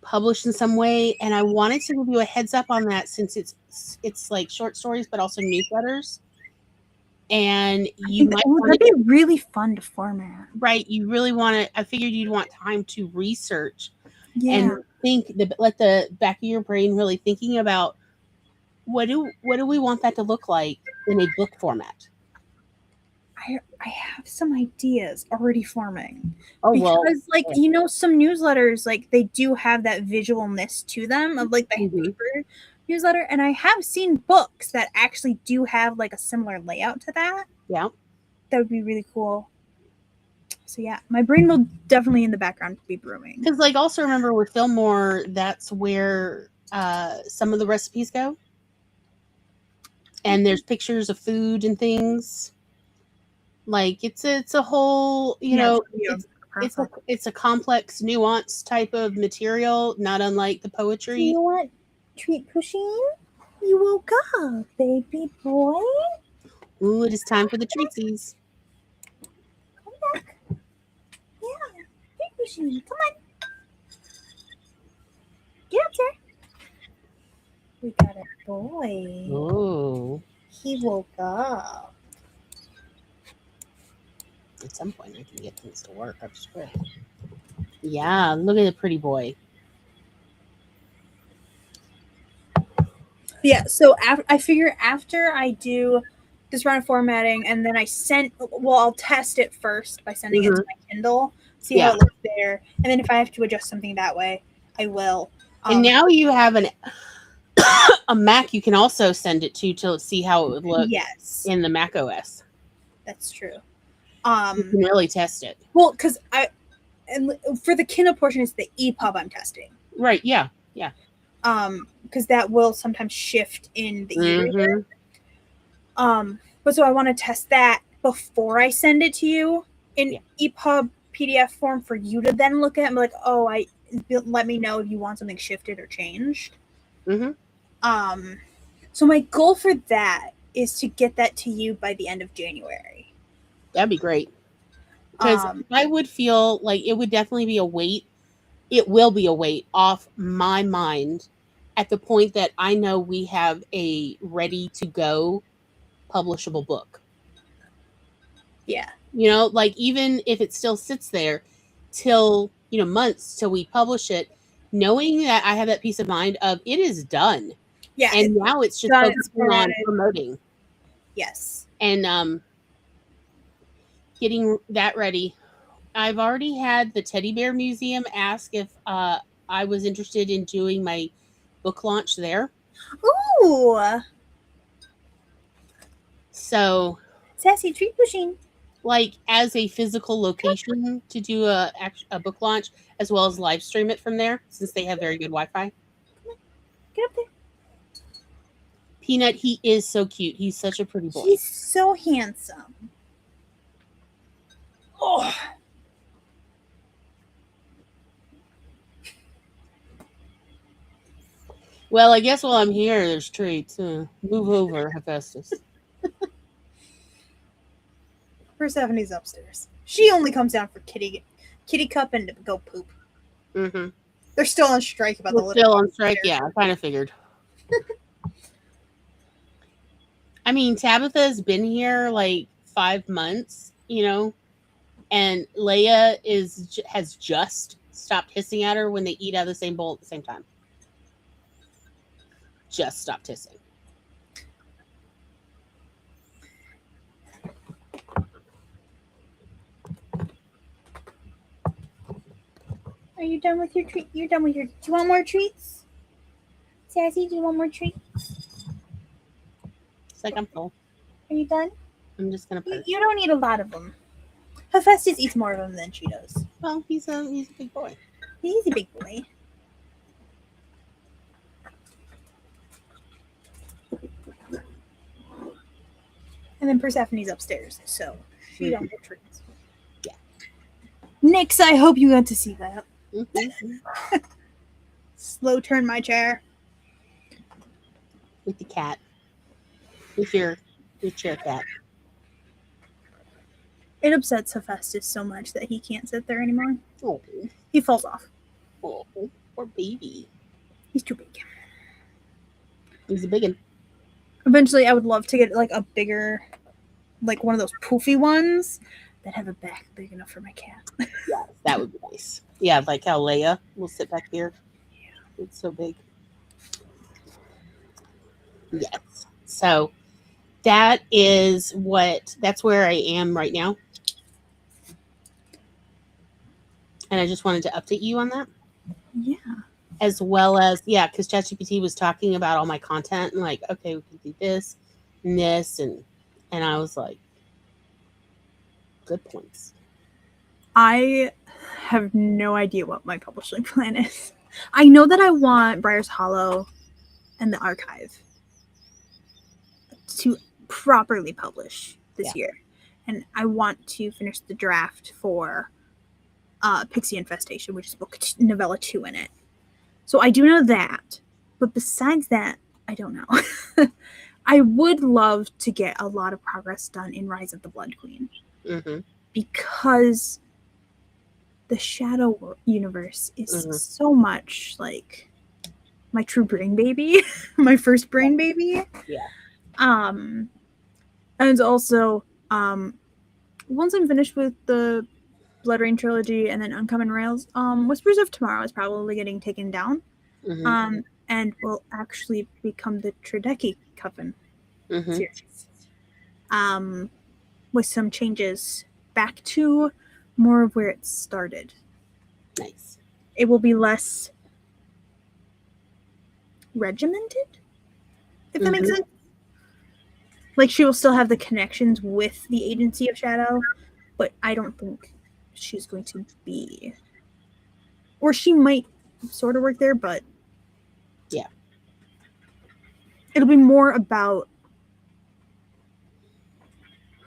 publish in some way, and I wanted to give you a heads up on that since it's like short stories, but also newsletters. And you might want that'd be really fun to format. right. You really want to. I figured you'd want time to research Yeah. and let the back of your brain really thinking about what do we want that to look like in a book format. I have some ideas already forming. Oh Because well, like some newsletters like they do have that visualness to them of like the paper newsletter, and I have seen books that actually do have like a similar layout to that. Yeah. That would be really cool. So yeah, my brain will definitely in the background be brewing. Because like also remember with Fillmore, that's where some of the recipes go. And there's pictures of food and things. Like it's a whole, it's a complex, nuanced type of material, not unlike the poetry. You want treat pushing? You woke up, baby boy. Ooh, it is time for the treatsies. Come back. Yeah, treat pushing. Come on. Get up there. We got a boy. Oh. He woke up. At some point, I can get things to work. I swear. Yeah, look at the pretty boy. Yeah, so I figure after I do this round of formatting, and then I'll test it first by sending it to my Kindle, see how it looks there, and then if I have to adjust something that way, I will. And now you have a Mac you can also send it to see how it would look in the Mac OS. That's true. You can really test it. Well, because for the Kindle portion, it's the EPUB I'm testing. Right, yeah. Because that will sometimes shift in the e-reader. But so I want to test that before I send it to you in EPUB PDF form for you to then look at and be like, oh, let me know if you want something shifted or changed. So my goal for that is to get that to you by the end of January. That'd be great. Because I would feel like it would definitely be a weight. It will be a weight off my mind at the point that I know we have a ready to go publishable book. Yeah. Like even if it still sits there till, months till we publish it, knowing that I have that peace of mind of it is done. Yeah. And now it's just focusing on promoting. Yes. And getting that ready. I've already had the Teddy Bear Museum ask if I was interested in doing my book launch there. Ooh. So sassy treat machine. Like as a physical location to do a book launch as well as live stream it from there since they have very good Wi-Fi. Get up there. Peanut, he is so cute. He's such a pretty boy. He's so handsome. Oh. Well, I guess while I'm here, there's treats. Move over, Hephaestus. Persephone's upstairs. She only comes down for kitty cup and to go poop. Mm-hmm. They're still on strike about We're still on strike. Yeah, I kind of figured. I mean, Tabitha has been here like 5 months, and Leia has just stopped hissing at her when they eat out of the same bowl at the same time. Just stopped hissing. Are you done with your treat? You're done with your. Do you want more treats? Sassy, do you want more treats? It's like I'm full. Are you done? I'm just gonna. You don't eat a lot of them. Hephaestus eats more of them than she does. Well, he's a big boy. He's a big boy. And then Persephone's upstairs, so she don't get treats. Yeah. Nyx, I hope you got to see that. Mm-hmm. Slow turn my chair. With the cat. With your chair cat. It upsets Hephaestus so much that he can't sit there anymore. Oh, He falls off. poor baby. He's too big. He's a big one. Eventually, I would love to get like a bigger, like one of those poofy ones that have a back big enough for my cat. Yeah, that would be nice. Yeah, like how Leia will sit back here. Yeah. It's so big. Yes. So that's where I am right now. And I just wanted to update you on that. Yeah. As well as, because ChatGPT was talking about all my content and like, okay, we can do this and this. And I was like, good points. I have no idea what my publishing plan is. I know that I want Briar's Hollow and the Archive to properly publish this year. And I want to finish the draft for Pixie Infestation, which is novella 2 in it. So I do know that. But besides that, I don't know. I would love to get a lot of progress done in Rise of the Blood Queen. Mm-hmm. Because the Shadow universe is so much like my true brain baby, my first brain baby. Yeah. And also, once I'm finished with the Blood Rain trilogy and then Uncommon Rails, Whispers of Tomorrow is probably getting taken down. Mm-hmm. And will actually become the Trideki Coven series. With some changes back to more of where it started. Nice. It will be less regimented, if that makes sense. Like, she will still have the connections with the Agency of Shadow, but I don't think she's going to be... Or she might sort of work there, but... Yeah. It'll be more about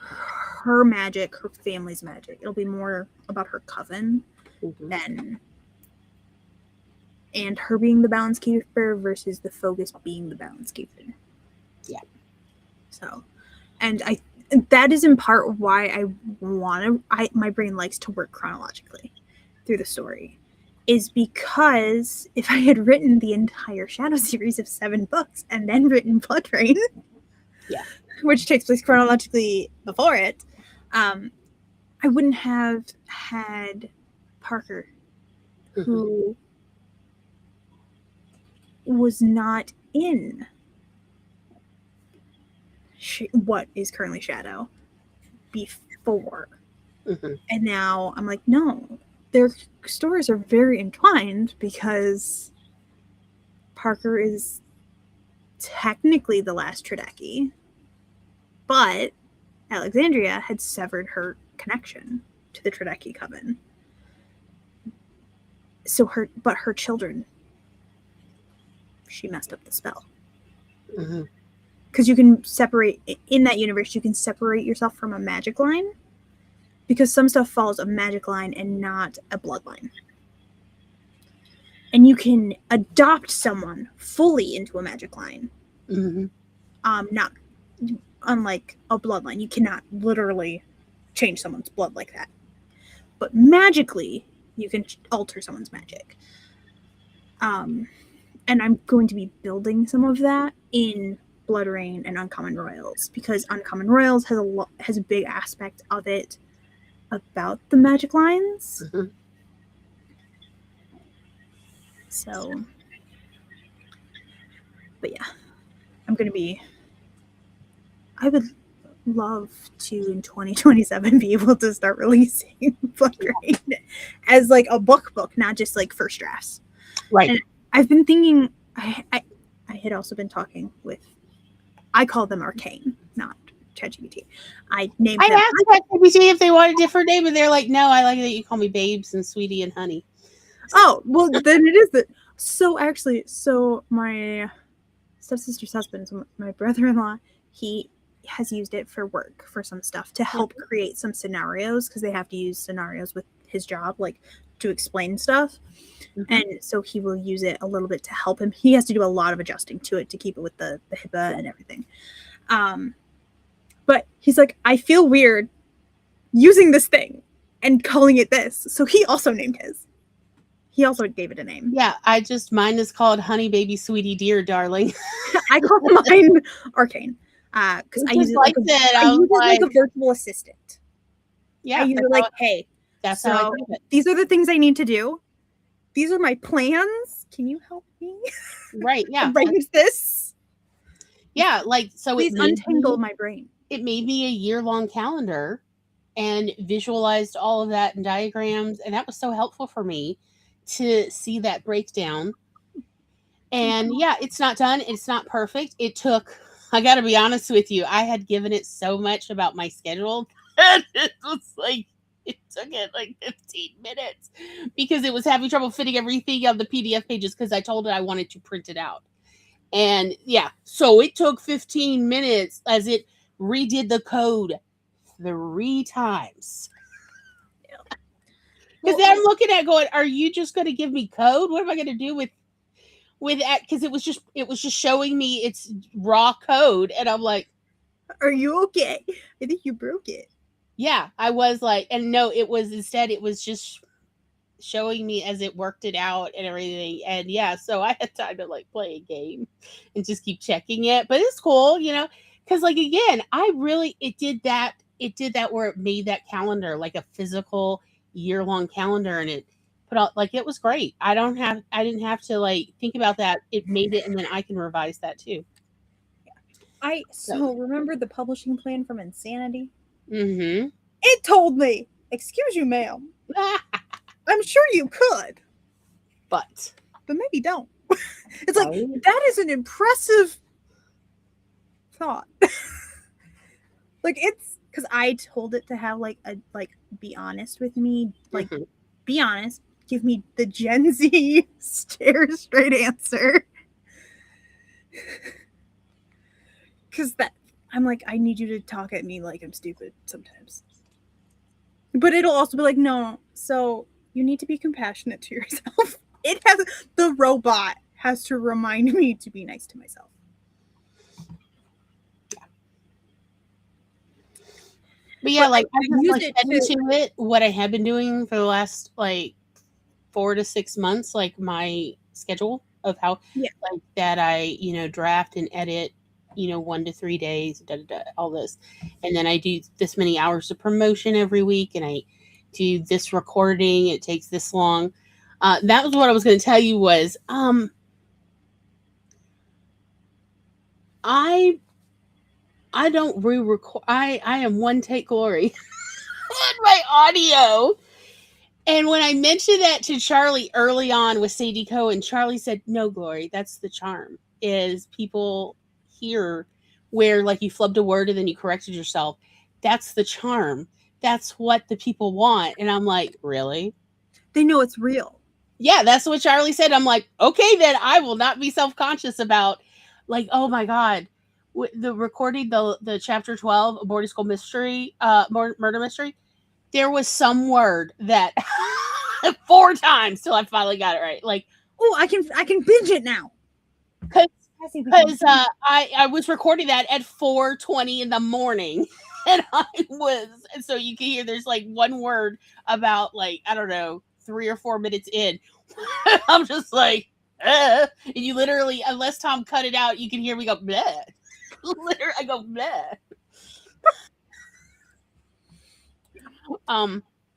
her magic, her family's magic. It'll be more about her coven than... And her being the Balance Keeper versus the focus being the Balance Keeper. Yeah. So, and that is in part why my brain likes to work chronologically through the story, is because if I had written the entire Shadow series of 7 books and then written Blood Rain, which takes place chronologically before it, I wouldn't have had Parker, who was not in what is currently Shadow before. And now I'm like, no, their stories are very entwined because Parker is technically the last Trideki, but Alexandria had severed her connection to the Trideki Coven. So her children, she messed up the spell. Because you can separate, in that universe, you can separate yourself from a magic line, because some stuff follows a magic line and not a bloodline. And you can adopt someone fully into a magic line. Not unlike a bloodline. You cannot literally change someone's blood like that. But magically, you can alter someone's magic. And I'm going to be building some of that in Blood Rain and Uncommon Royals, because Uncommon Royals has a big aspect of it about the magic lines. So, but yeah, I would love to in 2027 be able to start releasing Blood Rain as like a book, not just like first drafts. Right. And I've been thinking, I had also been talking with, I call them Arcane, not ChatGPT. I asked ChatGPT if they want a different name, and they're like, no, I like that you call me Babes and Sweetie and Honey. Oh, well, then it is that. So my stepsister's husband, so my brother-in-law, he has used it for work for some stuff to help create some scenarios because they have to use scenarios with his job, like to explain stuff. Mm-hmm. And so he will use it a little bit to help him. He has to do a lot of adjusting to it to keep it with the HIPAA and everything. But he's like, I feel weird using this thing and calling it this. So he also named his. He also gave it a name. Yeah, mine is called Honey Baby Sweetie Dear Darling. I call mine Arcane. Because I use it like a virtual assistant. Yeah. I use it like, hey, that's so how I do it. These are the things I need to do. These are my plans. Can you help me? Right, yeah. Arrange this. Yeah, like so please untangle my brain. It made me a year-long calendar and visualized all of that in diagrams, and that was so helpful for me to see that breakdown. And yeah, it's not done. It's not perfect. It took, I got to be honest with you, I had given it so much about my schedule that it was like, it took it like 15 minutes because it was having trouble fitting everything on the PDF pages because I told it I wanted to print it out. And yeah, so it took 15 minutes as it redid the code 3 times. Because then I'm looking at going, are you just going to give me code? What am I going to do with that? Because it was just showing me its raw code, and I'm like, are you okay? I think you broke it. Yeah, I was like, and no, it was just showing me as it worked it out and everything. And yeah, so I had time to like play a game and just keep checking it. But it's cool, because like again, it did that where it made that calendar like a physical year-long calendar, and it put out like it was great. I didn't have to like think about that. It made it, and then I can revise that too. So remember the publishing plan from Insanity? Mm-hmm. It told me, excuse you, ma'am. I'm sure you could. But maybe don't. It's like, that is an impressive thought. Like, it's because I told it to have be honest with me. Like, be honest. Give me the Gen Z stare straight answer. Because I'm like, I need you to talk at me like I'm stupid sometimes. But it'll also be like, no, so you need to be compassionate to yourself. The robot has to remind me to be nice to myself. Yeah. But yeah, like I just like into it what I have been doing for the last like 4 to 6 months, like my schedule of how like that I, draft and edit, 1 to 3 days, all this. And then I do this many hours of promotion every week, and I do this recording. It takes this long. That was what I was going to tell you was, I don't re-record. I am one take glory on my audio. And when I mentioned that to Charlie early on with Sadie Cohen, Charlie said, no, Glory, that's the charm, is people hear where like you flubbed a word and then you corrected yourself. That's the charm. That's what the people want. And I'm like, really? They know it's real. Yeah, that's what Charlie said. I'm like, okay, then I will not be self-conscious about like, oh my God, the recording, the chapter 12, a boarding school mystery, murder mystery. There was some word that 4 times till I finally got it right. Like, oh, I can binge it now. Because I was recording that at 4:20 in the morning, and so you can hear there's like one word about like, I don't know, 3 or 4 minutes in. I'm just like, and you literally, unless Tom cut it out, you can hear me go bleh. Literally, I go bleh.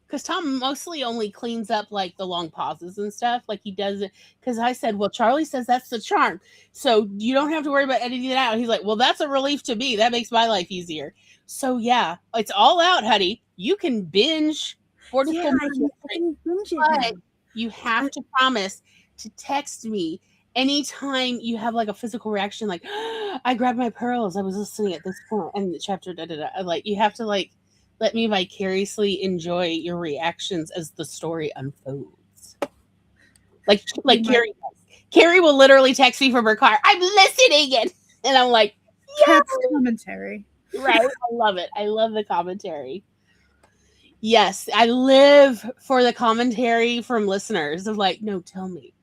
Because Tom mostly only cleans up like the long pauses and stuff. Like he does it because I said, well, Charlie says that's the charm, so you don't have to worry about editing it out. He's like, well, that's a relief to me. That makes my life easier. So yeah, it's all out, honey. You can binge. I can binge it. You have to promise to text me anytime you have like a physical reaction, like I grabbed my pearls. I was listening at this point and the chapter. Like you have to like. Let me vicariously enjoy your reactions as the story unfolds. Like Carrie does. Carrie will literally text me from her car, I'm listening it. And I'm like, Cat's commentary. Right. I love it. I love the commentary. Yes, I live for the commentary from listeners of like, no, tell me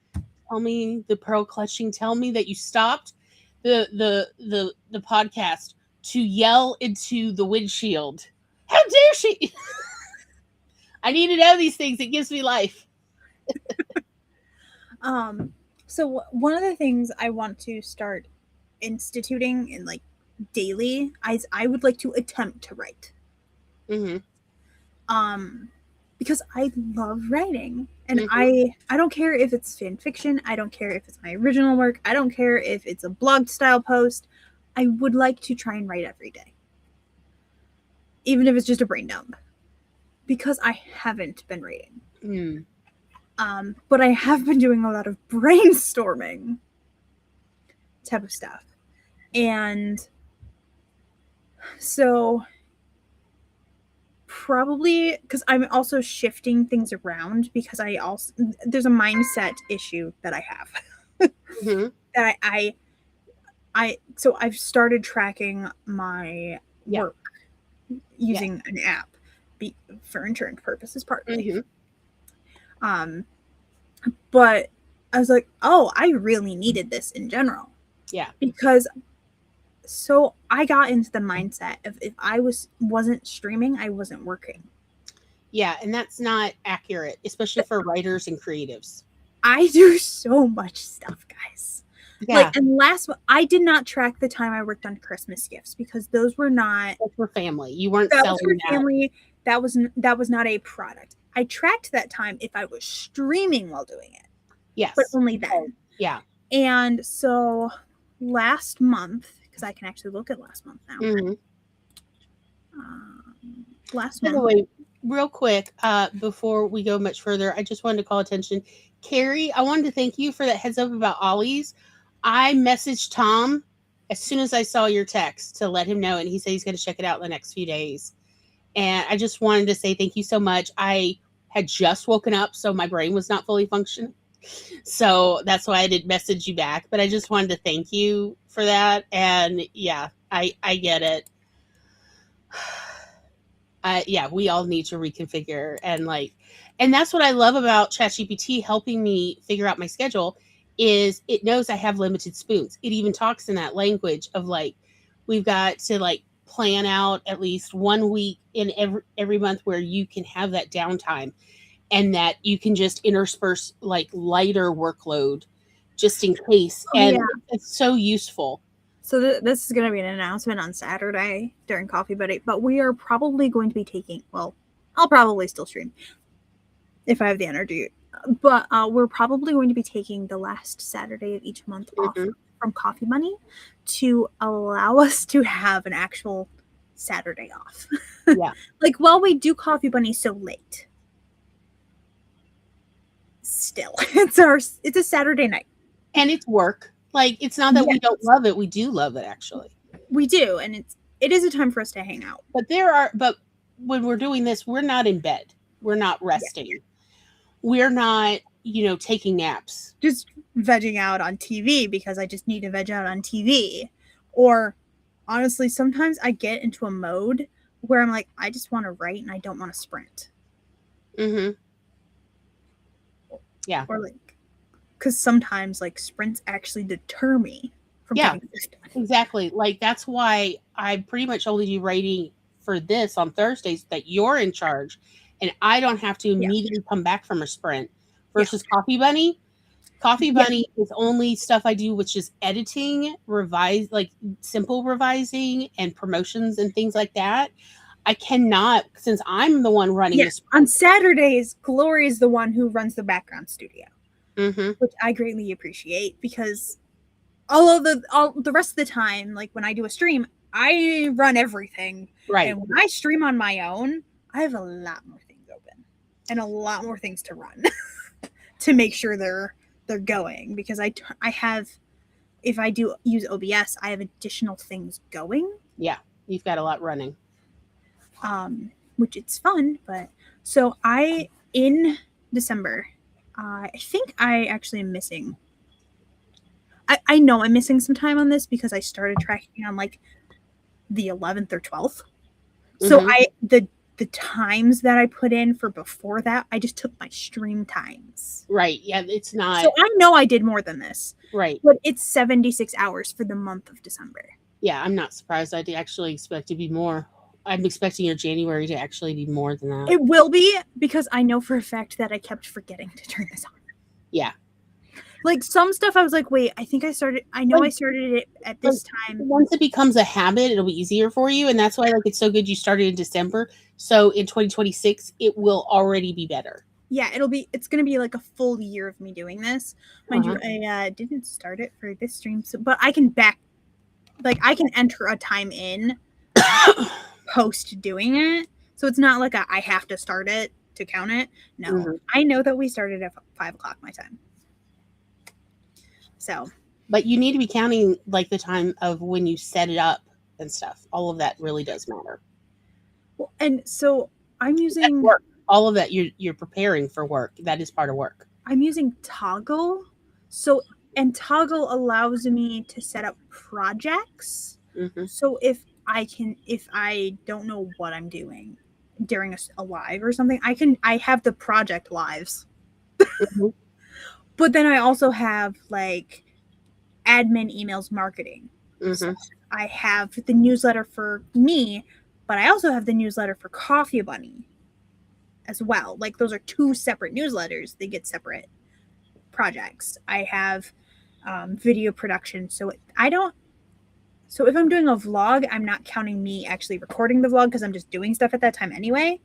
the pearl clutching, tell me that you stopped the podcast to yell into the windshield. How dare she? I need to know these things. It gives me life. So one of the things I want to start instituting in like daily, I would like to attempt to write. Mm-hmm. Um, because I love writing, and Mm-hmm. I don't care if it's fan fiction. I don't care if it's my original work. I don't care if it's a blog style post. I would like to try and write every day, even if it's just a brain dump, because I haven't been writing. Mm. But I have been doing a lot of brainstorming type of stuff. And so probably because I'm also shifting things around because I also there's a mindset issue that I have Mm-hmm. that so I've started tracking my Yeah. work using an app for insurance purposes partly. Mm-hmm. But I was like, oh, I really needed this in general. Yeah. Because so I got into the mindset of if I wasn't streaming, I wasn't working. Yeah, and that's not accurate, especially for writers and creatives. I do so much stuff, guys. Yeah. Like, and I did not track the time I worked on Christmas gifts because those were not. That's for family. You weren't That selling was for that. family. That was not a product. I tracked that time if I was streaming while doing it. Yes. But only then. Oh, yeah. And so last month, because I can actually look at last month now. Mm-hmm. Last By the month. way, real quick, before we go much further, I just wanted to call attention. Carrie, I wanted to thank you for that heads up about Ollie's. I messaged Tom as soon as I saw your text to let him know, and he said he's going to check it out in the next few days. And I just wanted to say thank you so much. I had just woken up, so my brain was not fully functioning. So that's why I didn't message you back. But I just wanted to thank you for that. And yeah, I get it. Yeah, we all need to reconfigure and that's what I love about ChatGPT helping me figure out my schedule is it knows I have limited spoons. It even talks in that language of like we've got to like plan out at least 1 week in every month where you can have that downtime and that you can just intersperse like lighter workload just in case. And it's so useful. So this is going to be an announcement on Saturday during Coffee Buddy, but we are probably going to be taking, well, I'll probably still stream if I have the energy, but we're probably going to be taking the last Saturday of each month off from Coffee Money to allow us to have an actual Saturday off. Yeah. Like while we do Coffee Bunny so late, still it's a Saturday night. And it's work. Like it's not that we don't love it. We do love it actually. We do, and it is a time for us to hang out. But when we're doing this, we're not in bed. We're not resting. Yeah. We're not, taking naps. Just vegging out on TV because I just need to veg out on TV. Or honestly, sometimes I get into a mode where I'm like, I just want to write and I don't want to sprint. Mm-hmm. Yeah. Or like, because sometimes like sprints actually deter me from getting this done. Exactly. Like that's why I pretty much only do writing for this on Thursdays that you're in charge and I don't have to immediately come back from a sprint versus Coffee Bunny. Coffee Bunny is only stuff I do, which is editing, like simple revising and promotions and things like that. I cannot, since I'm the one running this. On Saturdays, Glory is the one who runs the background studio, which I greatly appreciate because all the rest of the time, like when I do a stream, I run everything. Right. And when I stream on my own, I have a lot more things open and a lot more things to run to make sure they're going because I have, if I do use OBS, I have additional things going. Yeah, you've got a lot running. Which it's fun, but so in December, I think I actually am missing. I know I'm missing some time on this because I started tracking on like the 11th or 12th. So the times that I put in for before that, I just took my stream times. Right. Yeah, it's not. So I know I did more than this. Right. But it's 76 hours for the month of December. Yeah, I'm not surprised. I actually expect to be more. I'm expecting your January to actually be more than that. It will be, because I know for a fact that I kept forgetting to turn this on. Yeah. Like some stuff I was like, wait, I think I started it at this time. Once it becomes a habit, it'll be easier for you. And that's why like it's so good you started in December. So in 2026, it will already be better. Yeah, it's gonna be like a full year of me doing this. Mind you, I didn't start it for this stream, but I can I can enter a time in post doing it. So it's not like I have to start it to count it. No, I know that we started at 5 o'clock my time. So, but you need to be counting like the time of when you set it up and stuff. All of that really does matter. Well, and so I'm using work. All of that you're preparing for work. That is part of work. I'm using Toggle. So, and Toggle allows me to set up projects. So if I don't know what I'm doing during a live or something, I have the project lives. But then I also have like admin emails marketing. So I have the newsletter for me, but I also have the newsletter for Coffee Bunny as well. Like those are two separate newsletters. They get separate projects. I have video production. So if I'm doing a vlog, I'm not counting me actually recording the vlog because I'm just doing stuff at that time anyway.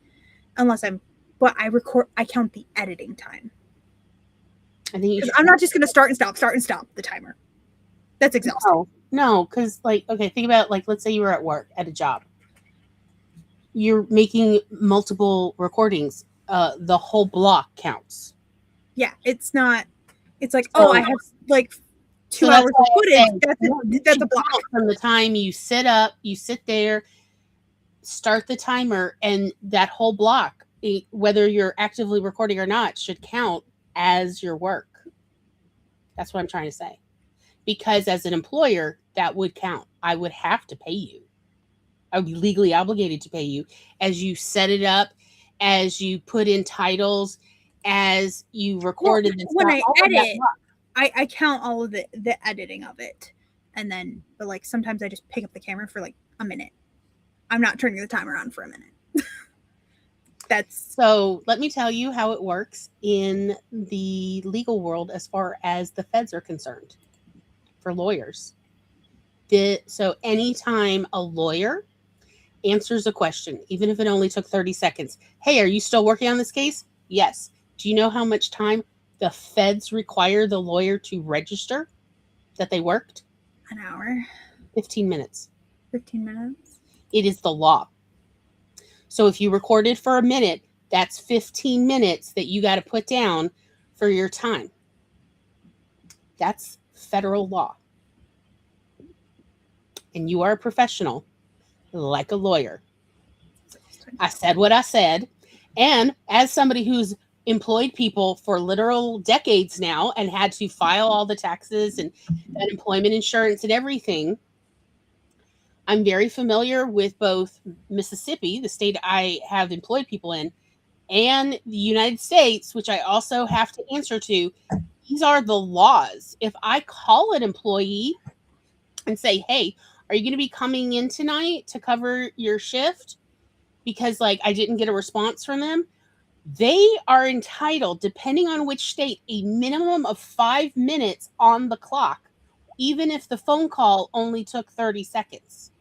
But I count the editing time. I think I'm not just going to start and stop the timer. That's exhausting. No, because like, okay, think about like, let's say you were at work at a job. You're making multiple recordings. The whole block counts. Yeah, it's not. It's like, I have like 2 hours of footage. That's a block. From the time you sit up, you sit there, start the timer, and that whole block, whether you're actively recording or not, should count as your work. That's what I'm trying to say. Because as an employer, that would count. I would have to pay you. I would be legally obligated to pay you as you set it up, as you put in titles, as you recorded. When I edit, I count all of the editing of it. And then, but like sometimes I just pick up the camera for like a minute. I'm not turning the timer on for a minute. So let me tell you how it works in the legal world as far as the feds are concerned for lawyers. So anytime a lawyer answers a question, even if it only took 30 seconds, hey, are you still working on this case? Yes. Do you know how much time the feds require the lawyer to register that they worked? An hour. 15 minutes. 15 minutes? It is the law. So if you recorded for a minute, that's 15 minutes that you got to put down for your time. That's federal law. And you are a professional, like a lawyer. I said what I said. And as somebody who's employed people for literal decades now and had to file all the taxes and unemployment insurance and everything, I'm very familiar with both Mississippi, the state I have employed people in, and the United States, which I also have to answer to. These are the laws. If I call an employee and say, hey, are you going to be coming in tonight to cover your shift? Because like I didn't get a response from them. They are entitled, depending on which state, a minimum of 5 minutes on the clock, even if the phone call only took 30 seconds.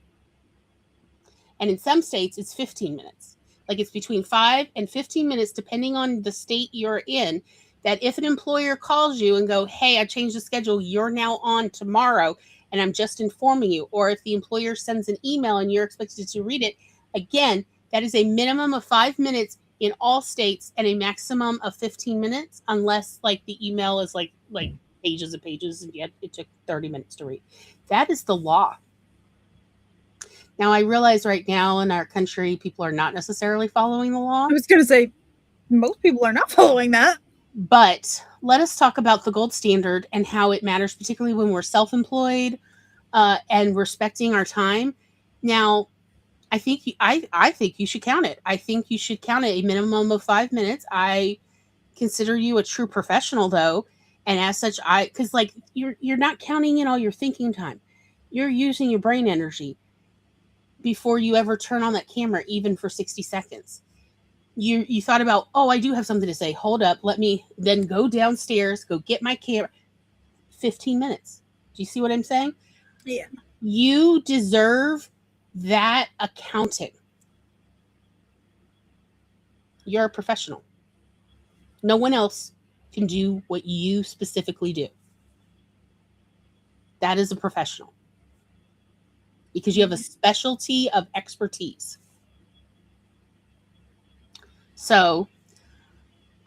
And in some states, it's 15 minutes. Like it's between 5 and 15 minutes, depending on the state you're in, that if an employer calls you and go, hey, I changed the schedule, you're now on tomorrow, and I'm just informing you. Or if the employer sends an email and you're expected to read it, again, that is a minimum of 5 minutes in all states and a maximum of 15 minutes, unless like the email is like pages and pages, and yet it took 30 minutes to read. That is the law. Now, I realize right now in our country, people are not necessarily following the law. I was going to say, most people are not following that. But let us talk about the gold standard and how it matters, particularly when we're self-employed and respecting our time. Now, I think you should count it. I think you should count it a minimum of 5 minutes. I consider you a true professional though, and as such, because like you're not counting in all your thinking time. You're using your brain energy before you ever turn on that camera, even for 60 seconds. You thought about, oh, I do have something to say. Hold up, let me then go downstairs, go get my camera. 15 minutes. Do you see what I'm saying? Yeah. You deserve that accounting. You're a professional. No one else can do what you specifically do. That is a professional because you have a specialty of expertise. So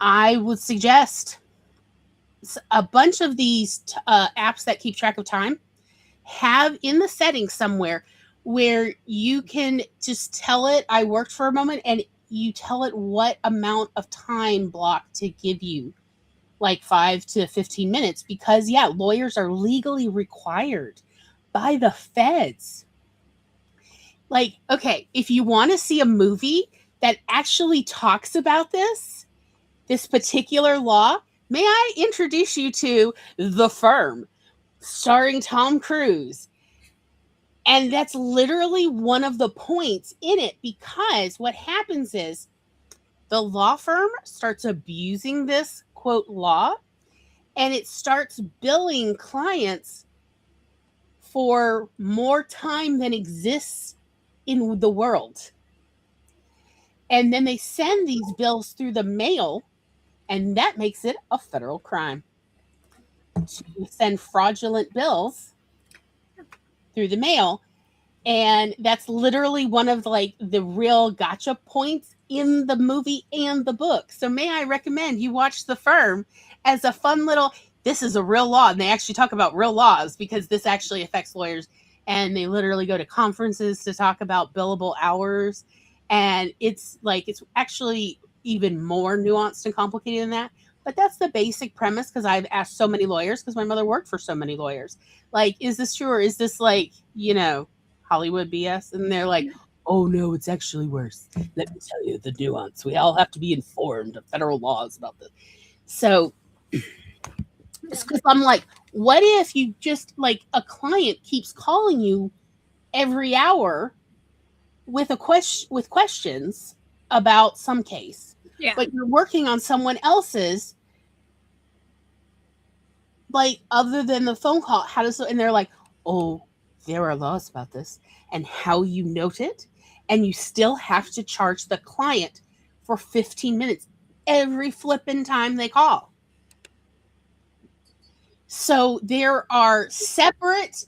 I would suggest a bunch of these apps that keep track of time have in the settings somewhere where you can just tell it, I worked for a moment, and you tell it what amount of time block to give you, like 5 to 15 minutes, because yeah, lawyers are legally required by the feds. Like, okay, if you want to see a movie that actually talks about this particular law, may I introduce you to The Firm, starring Tom Cruise. And that's literally one of the points in it, because what happens is the law firm starts abusing this quote law, and it starts billing clients for more time than exists in the world. And then they send these bills through the mail, and that makes it a federal crime to send fraudulent bills through the mail. And that's literally one of like the real gotcha points in the movie and the book. So may I recommend you watch The Firm as a fun little, this is a real law, and they actually talk about real laws because this actually affects lawyers, and they literally go to conferences to talk about billable hours, and it's actually even more nuanced and complicated than that. But that's the basic premise, because I've asked so many lawyers, because my mother worked for so many lawyers, like, is this true, or is this like, Hollywood BS? And they're like, oh no, it's actually worse. Let me tell you the nuance. We all have to be informed of federal laws about this. So it's because I'm like, what if you just like a client keeps calling you every hour with questions about some case, Yeah. but you're working on someone else's, like, other than the phone call, and they're like, oh, there are laws about this and how you note it, and you still have to charge the client for 15 minutes every flipping time they call. So there are separate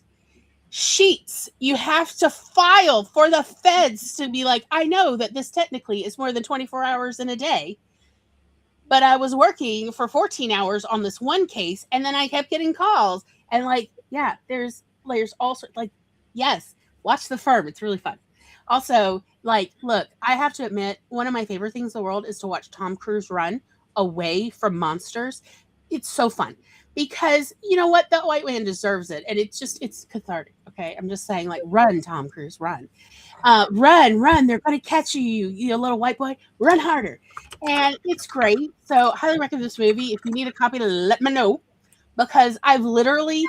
sheets you have to file for the feds to be like, I know that this technically is more than 24 hours in a day, but I was working for 14 hours on this one case, and then I kept getting calls. And like, yeah, there's also like, yes, watch The Firm. It's really fun. Also, like, look, I have to admit, one of my favorite things in the world is to watch Tom Cruise run away from monsters. It's so fun because you know what? That white man deserves it. And it's cathartic. Okay. I'm just saying, like, run, Tom Cruise, run. Run. They're going to catch you, you little white boy. Run harder. And it's great. So highly recommend this movie. If you need a copy, let me know, because I've literally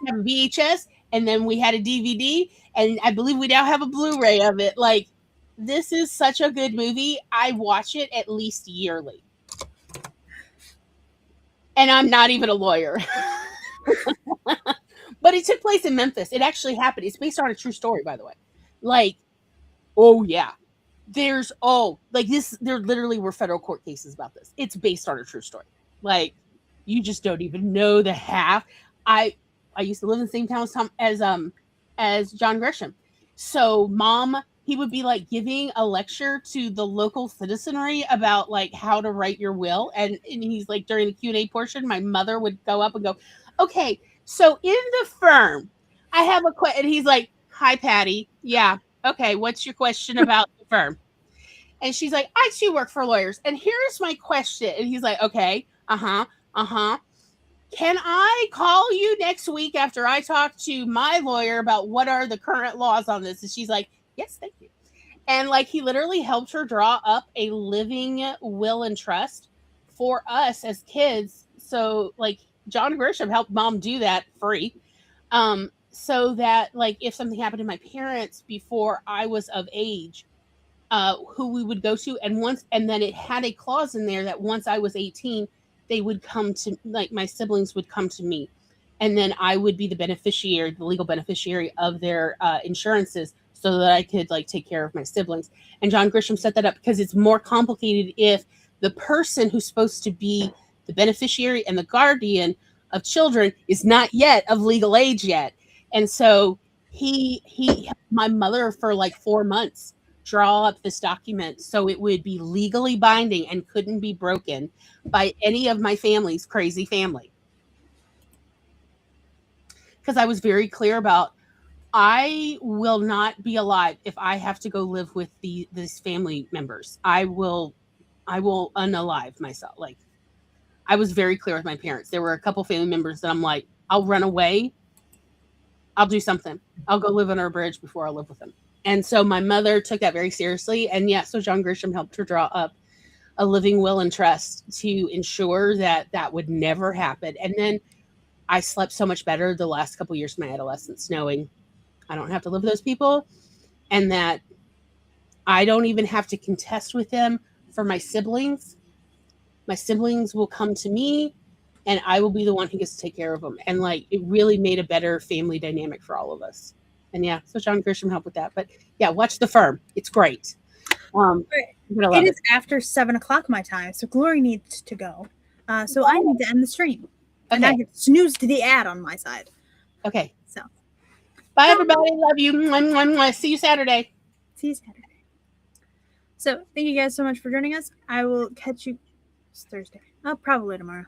have a VHS, and then we had a DVD, and I believe we now have a Blu-ray of it. Like, this is such a good movie. I watch it at least yearly. And I'm not even a lawyer. But it took place in Memphis. It actually happened. It's based on a true story, by the way. Like, oh yeah. There literally were federal court cases about this. It's based on a true story. Like, you just don't even know the half. I used to live in the same town as John Grisham. So he would be like giving a lecture to the local citizenry about like how to write your will, and he's like, during the Q&A portion, my mother would go up and go, okay, so in The Firm, I have a question. And he's like, hi Patty, yeah, okay, what's your question about The Firm? And she's like, I too work for lawyers, and here's my question. And he's like, okay, can I call you next week after I talk to my lawyer about what are the current laws on this? And she's like, Yes, thank you. And like he literally helped her draw up a living will and trust for us as kids. So like John Grisham helped mom do that free. So that like if something happened to my parents before I was of age, who we would go to, and then it had a clause in there that once I was 18, they would come to, like, my siblings would come to me, and then I would be the beneficiary, the legal beneficiary of their insurances, so that I could like take care of my siblings. And John Grisham set that up because it's more complicated if the person who's supposed to be the beneficiary and the guardian of children is not yet of legal age yet. And so he helped my mother for like 4 months draw up this document so it would be legally binding and couldn't be broken by any of my family's crazy family. Because I was very clear about I will not be alive if I have to go live with these family members. I will unalive myself. Like I was very clear with my parents. There were a couple family members that I'm like, I'll run away. I'll do something. I'll go live under a bridge before I live with them. And so my mother took that very seriously. And yeah, so John Grisham helped her draw up a living will and trust to ensure that that would never happen. And then I slept so much better the last couple years of my adolescence, knowing I don't have to live with those people and that I don't even have to contest with them for my siblings. My siblings will come to me and I will be the one who gets to take care of them. And like it really made a better family dynamic for all of us. And yeah, so John Grisham helped with that. But yeah, watch The Firm. It's great. It is after 7:00 my time, so Glory needs to go. So I need to end the stream. And I get snooze to the ad on my side. Okay. So bye everybody. Love you. See you Saturday. See you Saturday. So thank you guys so much for joining us. I will catch you Thursday. Probably tomorrow.